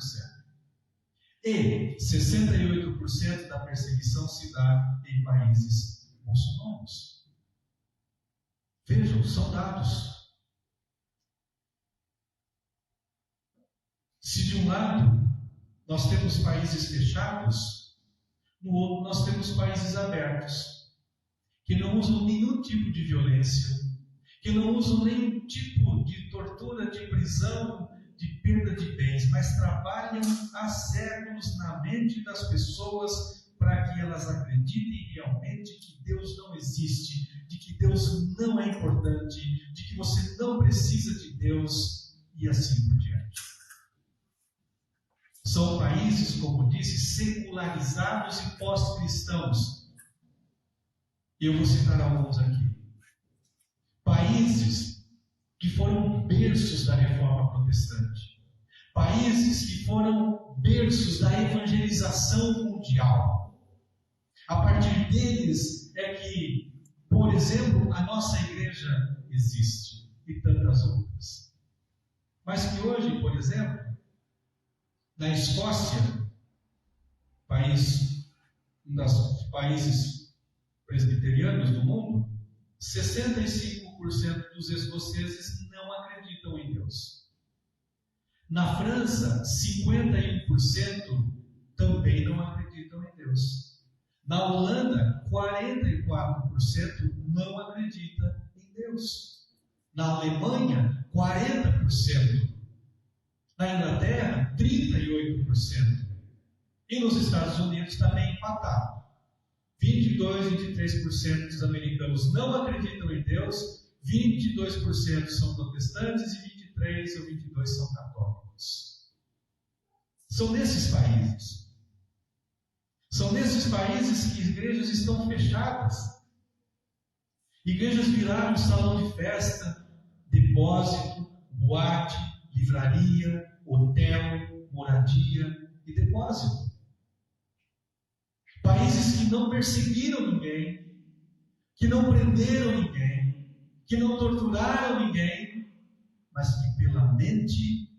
E 68% da perseguição se dá em países muçulmanos. Vejam, são dados. Se de um lado nós temos países fechados, no outro nós temos países abertos, que não usam nenhum tipo de violência, que não usam nenhum tipo de tortura, de prisão, de perda de bens, mas trabalham há séculos na mente das pessoas para que elas acreditem realmente que Deus não existe, de que Deus não é importante, de que você não precisa de Deus e assim por diante. São países, como disse, secularizados e pós-cristãos. E eu vou citar alguns aqui. Países que foram berços da reforma protestante. Países que foram berços da evangelização mundial. A partir deles é que, por exemplo, a nossa igreja existe e tantas outras. Mas que hoje, por exemplo, na Escócia, um dos países presbiterianos do mundo, 65% dos escoceses não acreditam em Deus. Na França, 51% também não acreditam em Deus. Na Holanda, 44% não acredita em Deus. Na Alemanha, 40%. Na Inglaterra, 38%. E nos Estados Unidos também empatado. 22, 23% dos americanos não acreditam em Deus, 22% são protestantes e 23 ou 22 são católicos. São nesses países. São nesses países que igrejas estão fechadas. Igrejas viraram salão de festa, depósito, boate, livraria, hotel, moradia e depósito. Países que não perseguiram ninguém, que não prenderam ninguém, que não torturaram ninguém, mas que pela mente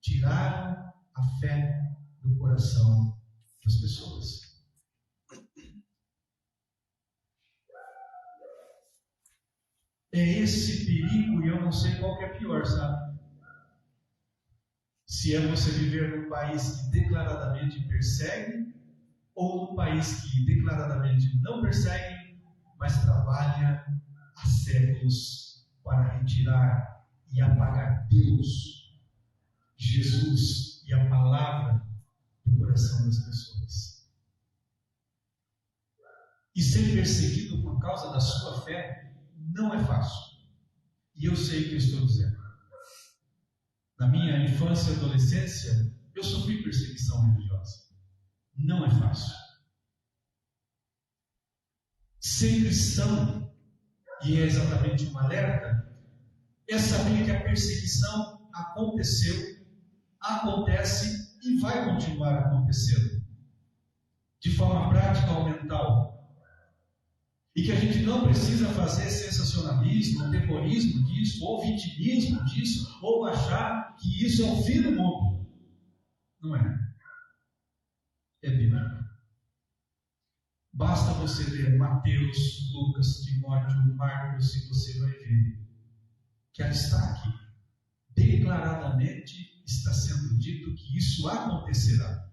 tiraram a fé do coração das pessoas. É esse perigo, e eu não sei qual que é pior, sabe? Se é você viver num país que declaradamente persegue, ou num país que declaradamente não persegue, mas trabalha há séculos para retirar e apagar Deus, Jesus e a palavra do coração das pessoas. E ser perseguido por causa da sua fé não é fácil. E eu sei o que eu estou dizendo. Na minha infância e adolescência, eu sofri perseguição religiosa. Não é fácil. Ser cristão, e é exatamente um alerta, é saber que a perseguição aconteceu, acontece e vai continuar acontecendo. De forma prática ou mental. E que a gente não precisa fazer sensacionalismo, ou terrorismo disso, ou vitimismo disso, ou achar que isso é o fim do mundo. Não é. É bíblico. Basta você ler Mateus, Lucas, Timóteo, Marcos e você vai ver que ela está aqui. Declaradamente está sendo dito que isso acontecerá.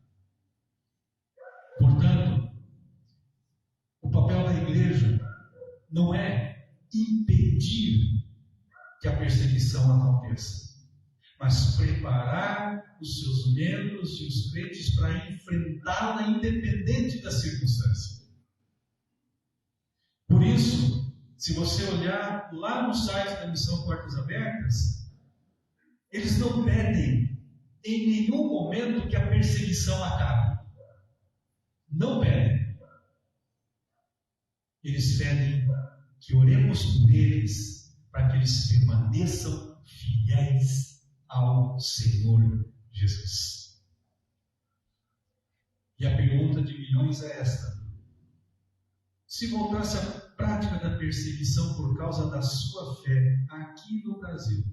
Portanto, o papel da igreja não é impedir que a perseguição aconteça, mas preparar os seus membros e os crentes para enfrentá-la independente da circunstância. Por isso, se você olhar lá no site da Missão Portas Abertas, eles não pedem em nenhum momento que a perseguição acabe. Não pedem. Eles pedem que oremos por eles, para que eles permaneçam fiéis ao Senhor Jesus. E a pergunta de milhões é esta: se voltasse à prática da perseguição por causa da sua fé aqui no Brasil,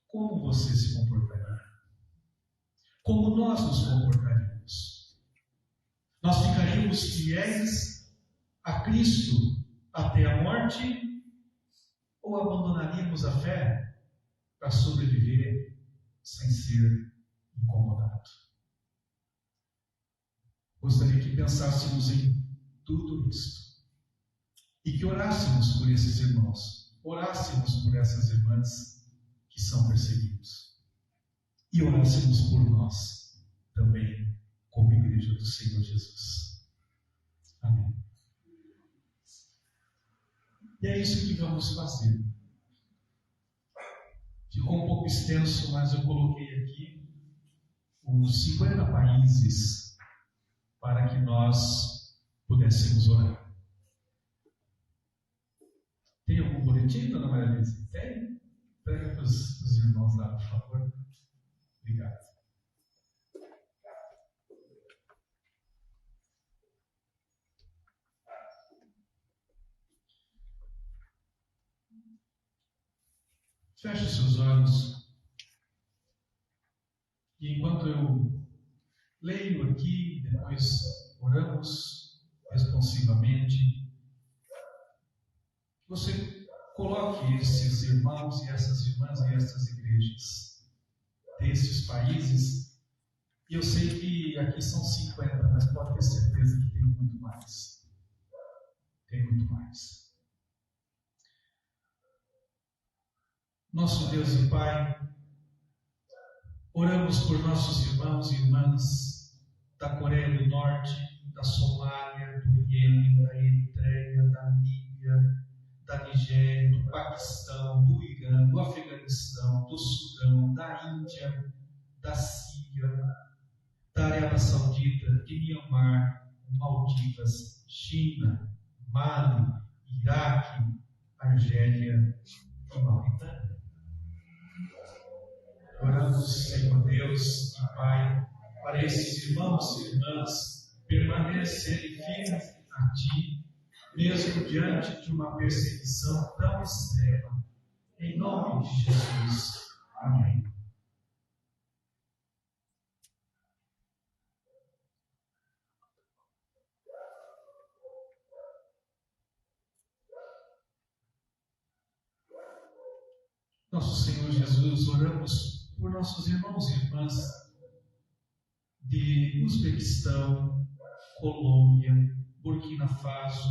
como você se comportaria? Como nós nos comportaríamos? Nós ficaríamos fiéis a Cristo até a morte, ou abandonaríamos a fé para sobreviver sem ser incomodado? Gostaria que pensássemos em tudo isso e que orássemos por esses irmãos, orássemos por essas irmãs que são perseguidos e orássemos por nós também, como igreja do Senhor Jesus. Amém. E é isso que vamos fazer. Ficou um pouco extenso, mas eu coloquei aqui os 50 países para que nós pudéssemos orar. Tem algum boletim, dona Maria Luísa? Tem? Pega para os irmãos lá, por favor. Obrigado. Feche seus olhos. E enquanto eu leio aqui, depois oramos responsivamente, você coloque esses irmãos e essas irmãs e essas igrejas desses países. E eu sei que aqui são 50, mas pode ter certeza que tem muito mais. Tem muito mais. Nosso Deus e Pai, oramos por nossos irmãos e irmãs da Coreia do Norte, da Somália, do Iêmen, da Eritreia, da Líbia, da Nigéria, do Paquistão, do Irã, do Afeganistão, do Sudão, da Índia, da Síria, da Arábia Saudita, de Mianmar, Maldivas, China, Mali, Iraque, Argélia e Mauritânia. Oramos, Senhor Deus e Pai, para esses irmãos e irmãs permanecerem firmes a Ti, mesmo diante de uma perseguição tão extrema. Em nome de Jesus. Amém. Nosso Senhor Jesus, oramos por nossos irmãos e irmãs de Uzbequistão, Colômbia, Burkina Faso,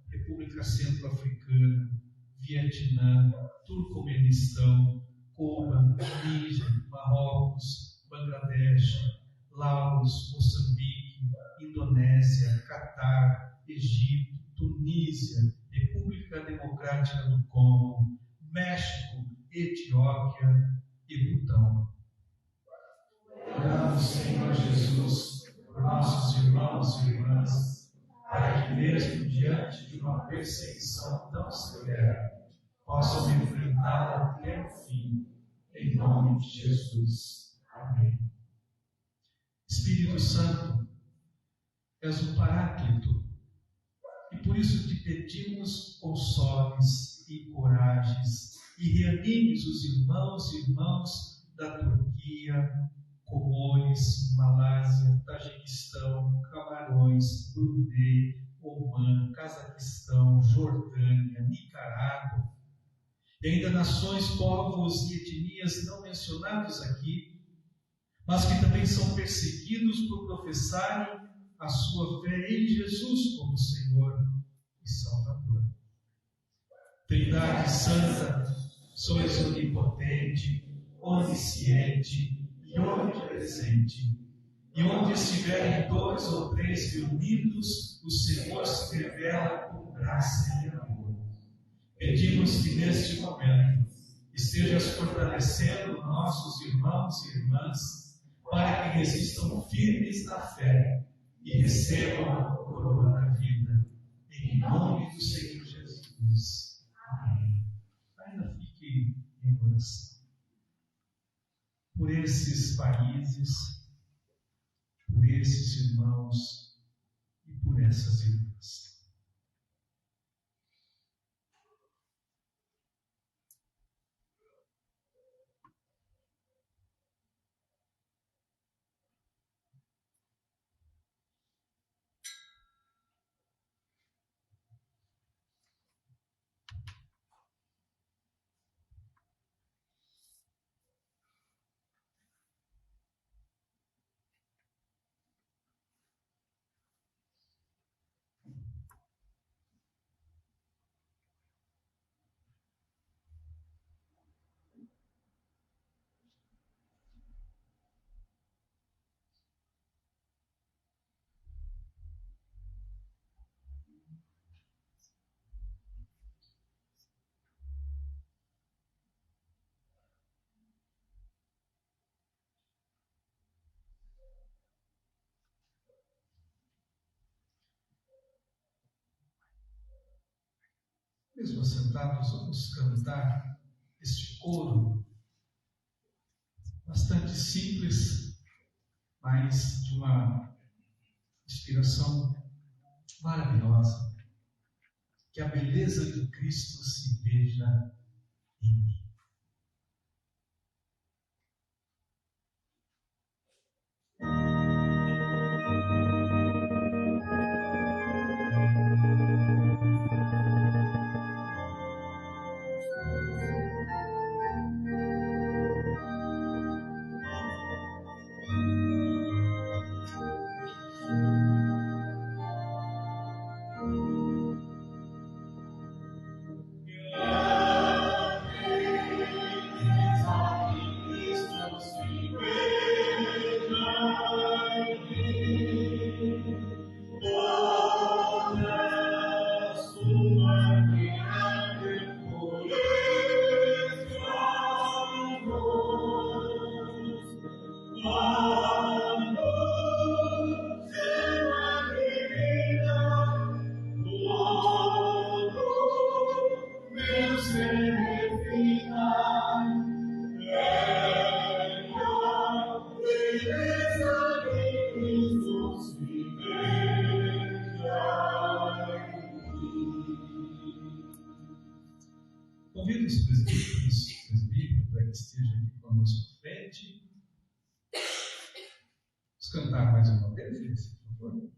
República Centro-Africana, Vietnã, Turcomenistão, Cuba, Níger, Marrocos, Bangladesh, Laos, Moçambique, Indonésia, Catar, Egito, Tunísia, República Democrática do Congo, México, Etiópia e Butão. Oramos, Senhor Jesus, por nossos irmãos e irmãs, para que mesmo diante de uma perseguição tão severa, possam enfrentá-la até o fim, em nome de Jesus. Amém. Espírito Santo, és o Paráclito, e por isso te pedimos consoles e coragens, e reanimes os irmãos e irmãs da Turquia, Comores, Malásia, Tajiquistão, Camarões, Brunei, Omã, Cazaquistão, Jordânia, Nicarágua, e ainda nações, povos e etnias não mencionados aqui, mas que também são perseguidos por professarem a sua fé em Jesus como Senhor e Salvador. Trindade Santa, sois onipotente, onisciente e onipresente. E onde estiverem 2 ou 3 reunidos, o Senhor se revela com graça e amor. Pedimos que neste momento estejas fortalecendo nossos irmãos e irmãs para que resistam firmes na fé e recebam a coroa da vida. Em nome do Senhor Jesus. Amém. Ainda fique em oração por esses países, por esses irmãos e por essas irmãs. Mesmo sentados, vamos cantar este coro bastante simples, mas de uma inspiração maravilhosa. Que a beleza de Cristo se veja em mim. Convido os presbíteros para que estejam aqui conosco à frente. Vamos cantar mais uma vez, por favor.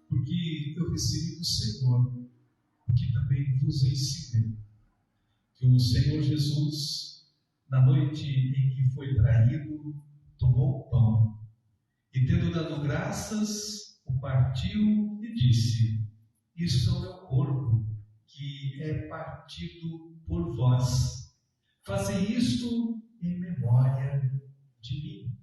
Porque eu recebi do Senhor, que também vos ensinei, que o Senhor Jesus, na noite em que foi traído, tomou o pão, e tendo dado graças, o partiu e disse: isto é o meu corpo, que é partido por vós. Fazei isto em memória de mim.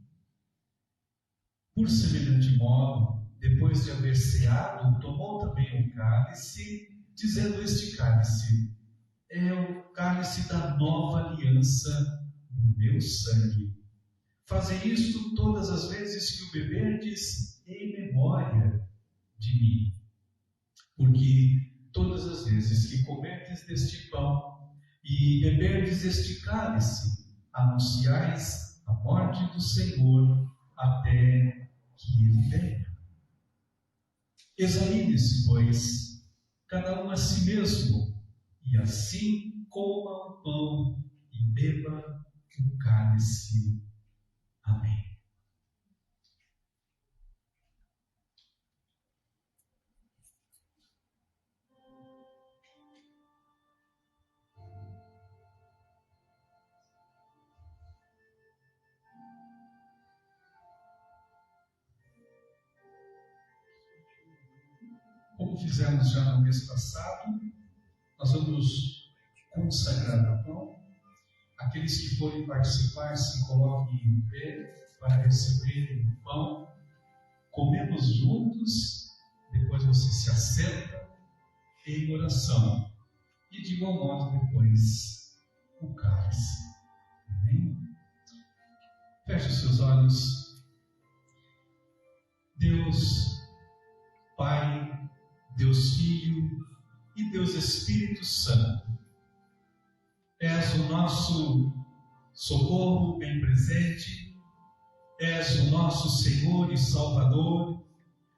Por semelhante modo, depois de haver ceado, tomou também o cálice, dizendo: este cálice é o cálice da nova aliança no meu sangue. Fazei isto todas as vezes que o beberdes em memória de mim. Porque todas as vezes que comerdes deste pão e beberdes este cálice, anunciais a morte do Senhor até que ele venha. Examine-se, pois, cada um a si mesmo, e assim coma o pão e beba o cálice. Amém. Como fizemos já no mês passado, nós vamos consagrar o pão. Aqueles que forem participar se coloquem em pé para receberem o pão. Comemos juntos, depois você se assenta em oração. E de igual modo depois o cálice. Amém? Feche os seus olhos. Deus Pai, Deus Filho e Deus Espírito Santo, és o nosso socorro bem presente, és o nosso Senhor e Salvador,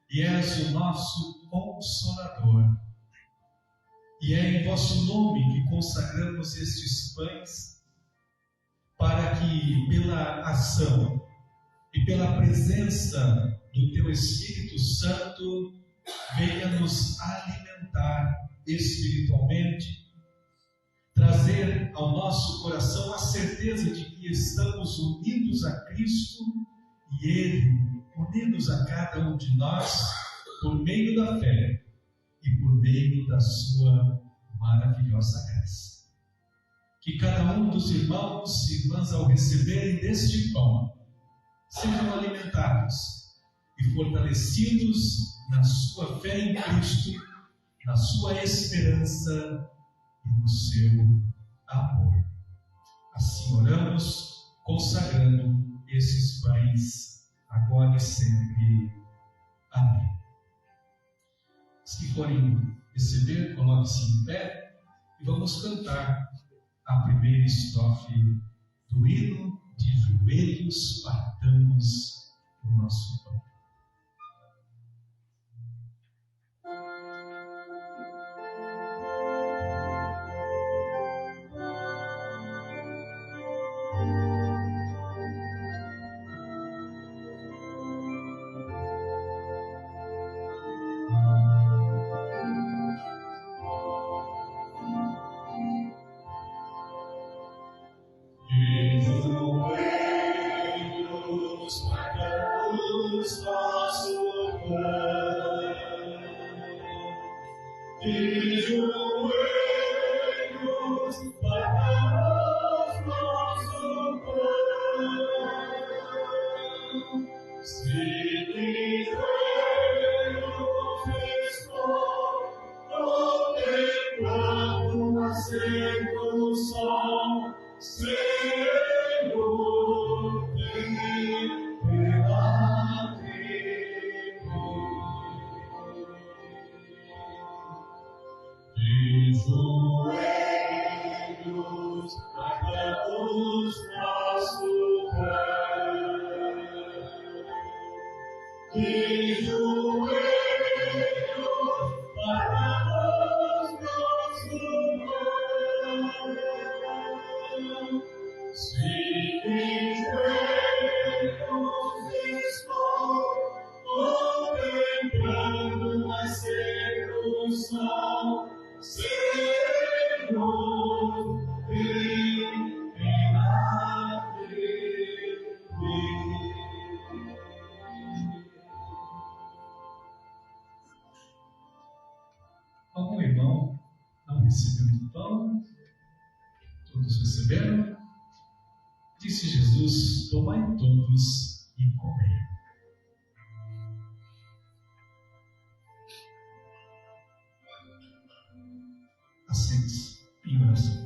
e és o nosso Consolador. E é em vosso nome que consagramos estes pães, para que pela ação e pela presença do Teu Espírito Santo venha nos alimentar espiritualmente, trazer ao nosso coração a certeza de que estamos unidos a Cristo e Ele unidos a cada um de nós por meio da fé e por meio da sua maravilhosa graça. Que cada um dos irmãos e irmãs, ao receberem deste pão, sejam alimentados e fortalecidos na sua fé em Cristo, na sua esperança e no seu amor. Assim oramos, consagrando esses pães, agora e sempre. Amém. Os que forem receber, coloque-se em pé e vamos cantar a primeira estrofe do hino de joelhos, partamos o nosso pão. Algum irmão não recebeu do pão? Todos receberam? Disse Jesus: tomai todos e comei. Assente-se em oração.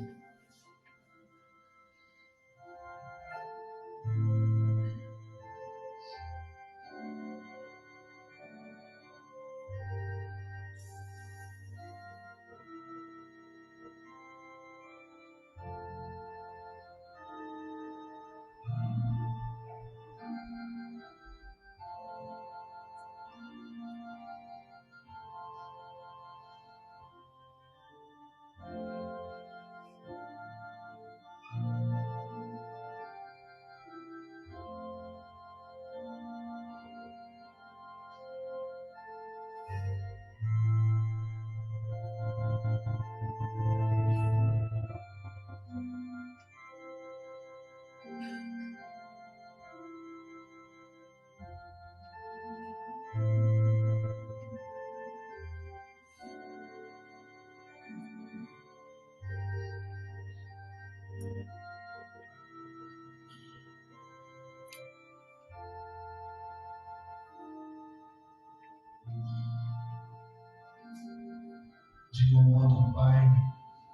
De igual modo, Pai,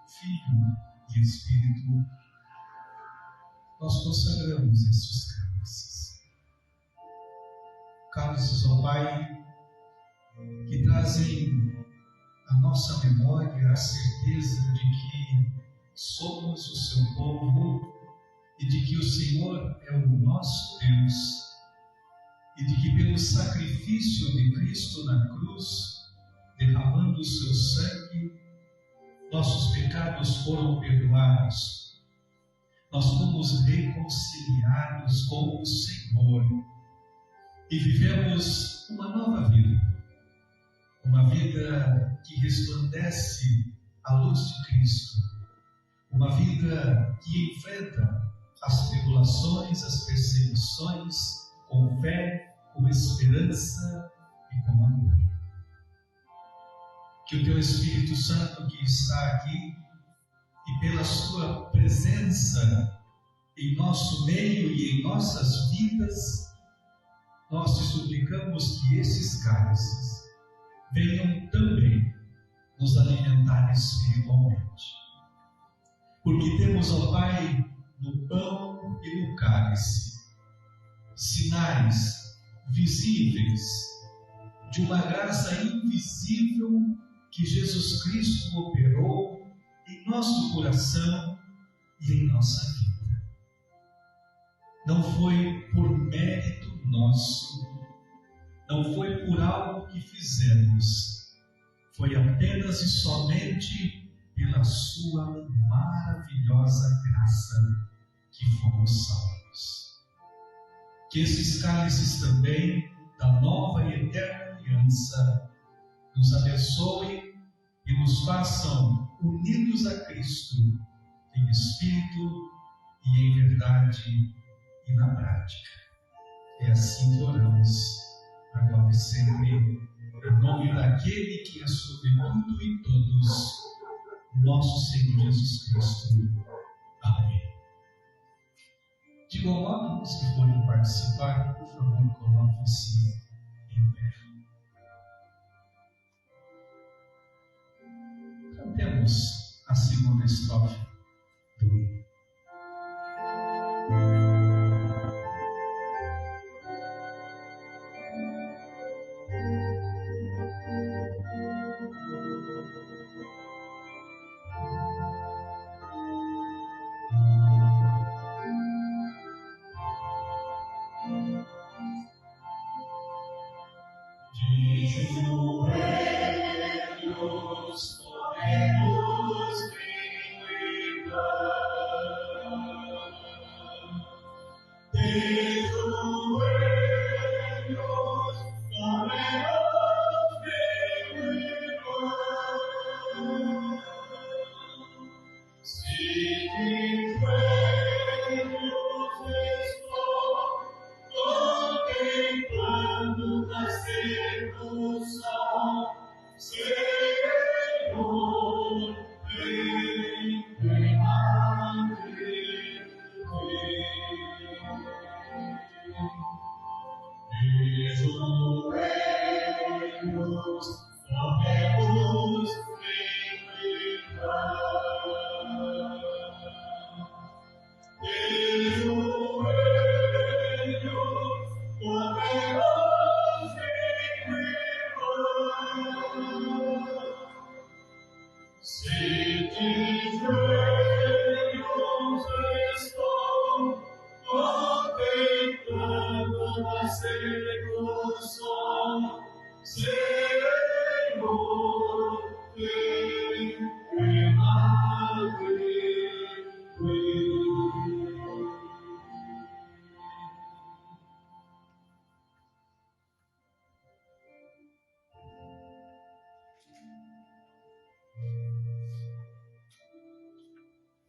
Filho e Espírito, nós consagramos estes cálices. Cálices, ó Pai, que trazem à nossa memória a certeza de que somos o seu povo e de que o Senhor é o nosso Deus e de que pelo sacrifício de Cristo na cruz, derramando o seu sangue, nossos pecados foram perdoados. Nós fomos reconciliados com o Senhor e vivemos uma nova vida, uma vida que resplandece a luz de Cristo, uma vida que enfrenta as tribulações, as perseguições com fé, com esperança e com amor. Que o Teu Espírito Santo que está aqui e pela Sua presença em nosso meio e em nossas vidas, nós te suplicamos que esses cálices venham também nos alimentar espiritualmente. porque temos, ó Pai, no pão e no cálice, sinais visíveis de uma graça invisível que Jesus Cristo operou em nosso coração e em nossa vida. Não foi por mérito nosso, não foi por algo que fizemos, foi apenas e somente pela sua maravilhosa graça que fomos salvos. Que esses cálices também da nova e eterna aliança nos abençoem e nos façam unidos a Cristo em espírito e em verdade e na prática. É assim que oramos, agora e sempre, em nome daquele que é sobre tudo e todos, nosso Senhor Jesus Cristo. Amém. De igual modo, os que forem participar, por favor, coloquem-se em pé. Cantemos a segunda estrofe do hino.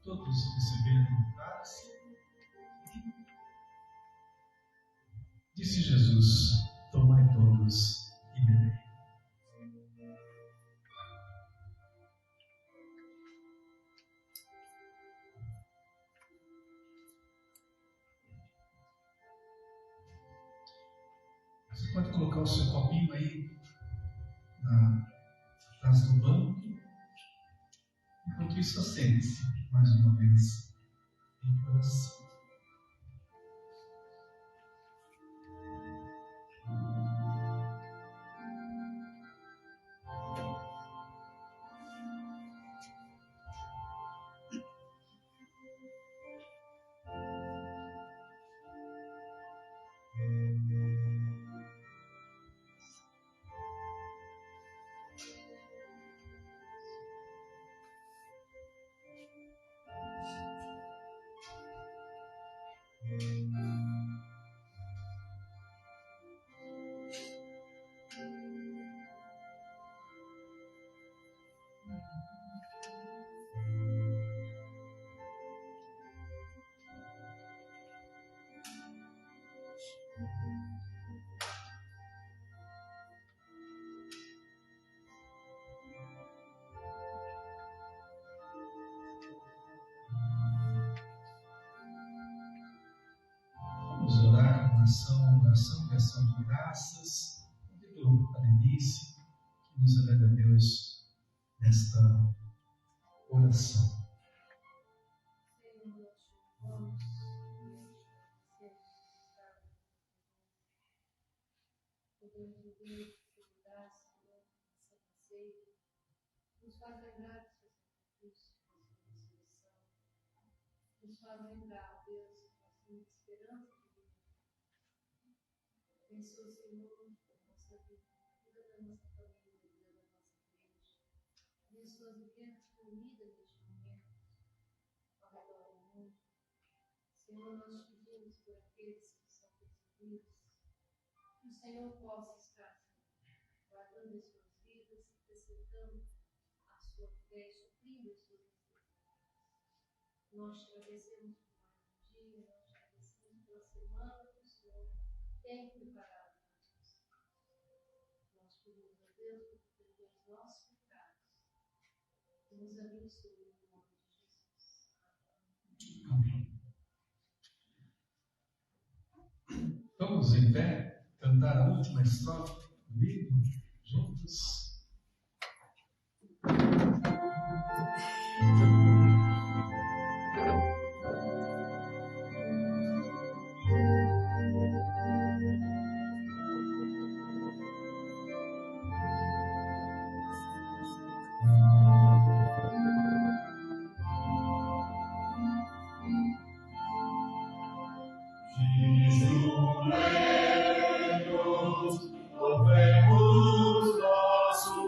Todos receberam o cálice. Disse Jesus: tomai todos e bebei. Você pode colocar o seu copinho aí atrás do banco. Enquanto isso, assente-se mais uma vez em coração. Vamos orar com oração de ação de graças. Convido a Denise que nos leve a Deus nesta oração. Vamos podemos viver dificuldades, Senhor, essa passeio. Nos faz lembrar do seu sacrifício, da sua ressurreição. Nos faz lembrar, Deus, que nós temos esperança de vida. Abençoa, Senhor, a nossa vida, a vida da nossa família, a vida da nossa igreja. Abençoa as vivendas reunidas neste momento, ao redor do mundo. Senhor, nós te pedimos por aqueles que são perseguidos, que o Senhor possa estar, Senhor, guardando as suas vidas, acrescentando a sua fé, suprindo as suas necessidades. Nós te agradecemos por mais um dia, nós te agradecemos pela semana que o Senhor tem preparado para nós. Nós pedimos a Deus que tu perdoe os nossos pecados e nos abençoe no nome de Jesus. Amém. Vamos em pé, cantar a última estrofe do hino, juntos. Louvemos nosso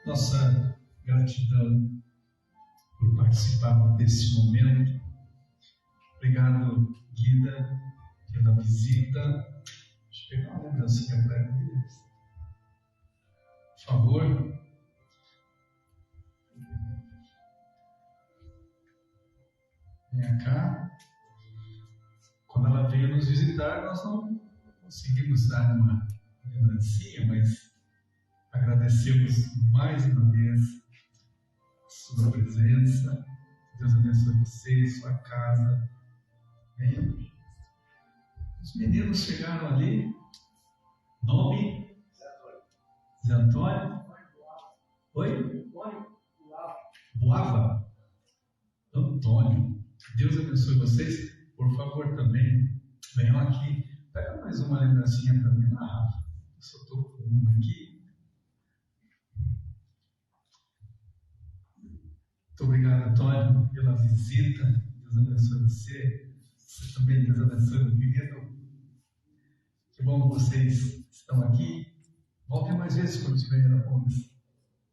Nossa gratidão por participar desse momento. Obrigado, Guida, pela visita. Deixa eu pegar uma lembrancinha para eles. Por favor. Venha cá. Quando ela veio nos visitar, nós não conseguimos dar uma lembrancinha, mas agradecemos mais uma vez a sua presença. Deus abençoe você, sua casa. Amém. Os meninos chegaram ali. Nome? Zé Antônio. Oi? Boava? Antônio. Deus abençoe vocês. Por favor, também, venham aqui. Pega mais uma lembrancinha para mim. Rafa. Eu só estou com uma aqui. Muito obrigado, Antônio, pela visita. Deus abençoe você. Você também, Deus abençoe o menino. Que bom que vocês estão aqui. Voltem mais vezes quando estiverem na Ponte.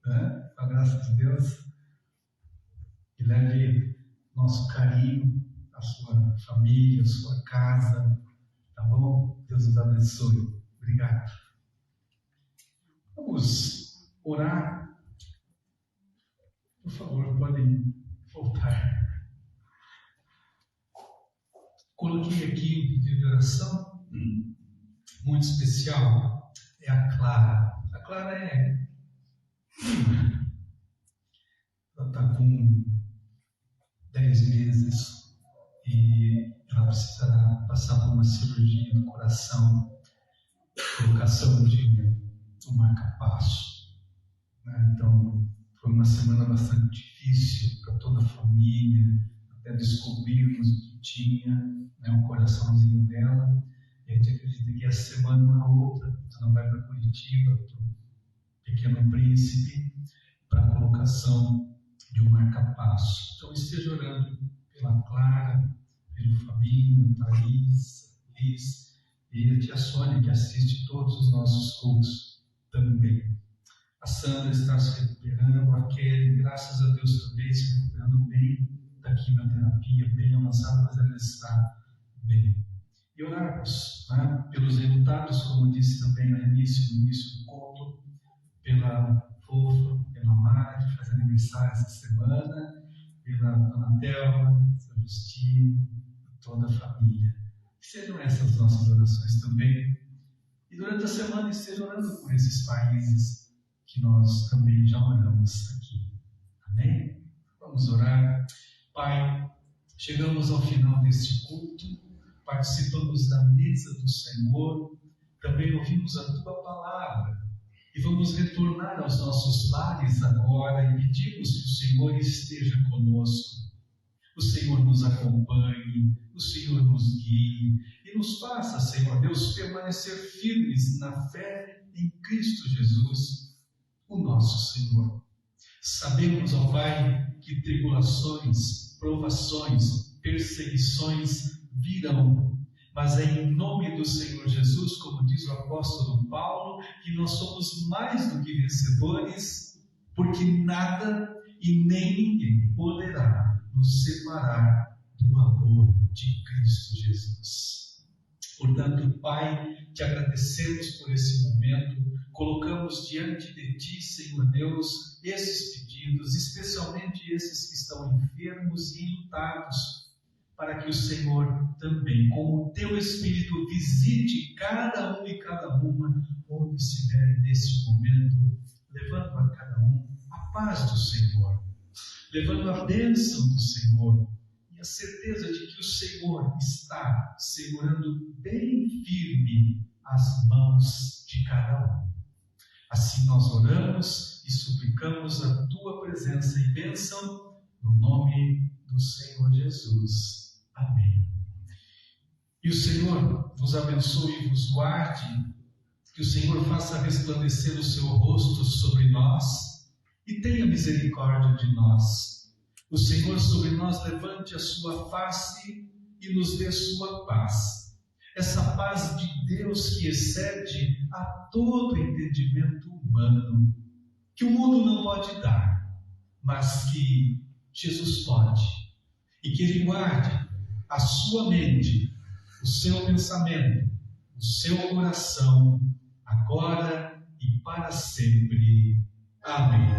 Né? Com a graça de Deus. E leve nosso carinho à sua família, à sua casa. Tá bom? Deus os abençoe. Obrigado. Vamos orar. Por favor, podem voltar. Coloquei aqui um pedido de oração muito especial. É a Clara. A Clara é ela está com 10 meses e ela precisará passar por uma cirurgia no coração, colocação de um marca-passo. Então, foi uma semana bastante difícil para toda a família, até descobrirmos o que tinha, o coraçãozinho dela. E a gente acredita que essa semana ou na outra, ela vai para Curitiba, para o Pequeno Príncipe, para a colocação de um marca-passo. Então, esteja orando pela Clara, pelo Fabinho, Thaís, Liz e a tia Sônia, que assiste todos os nossos cultos também. A Sandra está se recuperando, a Kelly, graças a Deus, também se recuperando bem da quimioterapia, bem avançada, mas ela está bem. E orarmos pelos no início do culto, pela Fofa, pela Mari, que faz aniversário essa semana, pela Dona Thelma, São Justino, toda a família. Que sejam essas nossas orações também. E durante a semana esteja orando por esses países que nós também já oramos aqui. Amém? Vamos orar. Pai, chegamos ao final deste culto, participamos da mesa do Senhor, também ouvimos a Tua palavra e vamos retornar aos nossos lares agora e pedimos que o Senhor esteja conosco, o Senhor nos acompanhe, o Senhor nos guie e nos faça, Senhor Deus, permanecer firmes na fé em Cristo Jesus, o nosso Senhor. Sabemos, ó Pai, que tribulações, provações, perseguições virão, mas é em nome do Senhor Jesus, como diz o apóstolo Paulo, que nós somos mais do que vencedores, porque nada e nem ninguém poderá nos separar do amor de Cristo Jesus. Portanto, Pai, te agradecemos por esse momento, colocamos diante de Ti, Senhor Deus, esses pedidos, especialmente esses que estão enfermos e enlutados, para que o Senhor também, com o Teu Espírito, visite cada um e cada uma onde estiverem nesse momento, levando a cada um a paz do Senhor, levando a bênção do Senhor e a certeza de que o Senhor está segurando bem firme as mãos de cada um. Assim nós oramos e suplicamos a Tua presença e bênção no nome do Senhor Jesus. Amém. E o Senhor vos abençoe e vos guarde, que o Senhor faça resplandecer o seu rosto sobre nós e tenha misericórdia de nós. O Senhor sobre nós levante a sua face e nos dê sua paz. Essa paz de Deus que excede a todo entendimento humano, que o mundo não pode dar, mas que Jesus pode. E que Ele guarde a sua mente, o seu pensamento, o seu coração, agora e para sempre. Amém.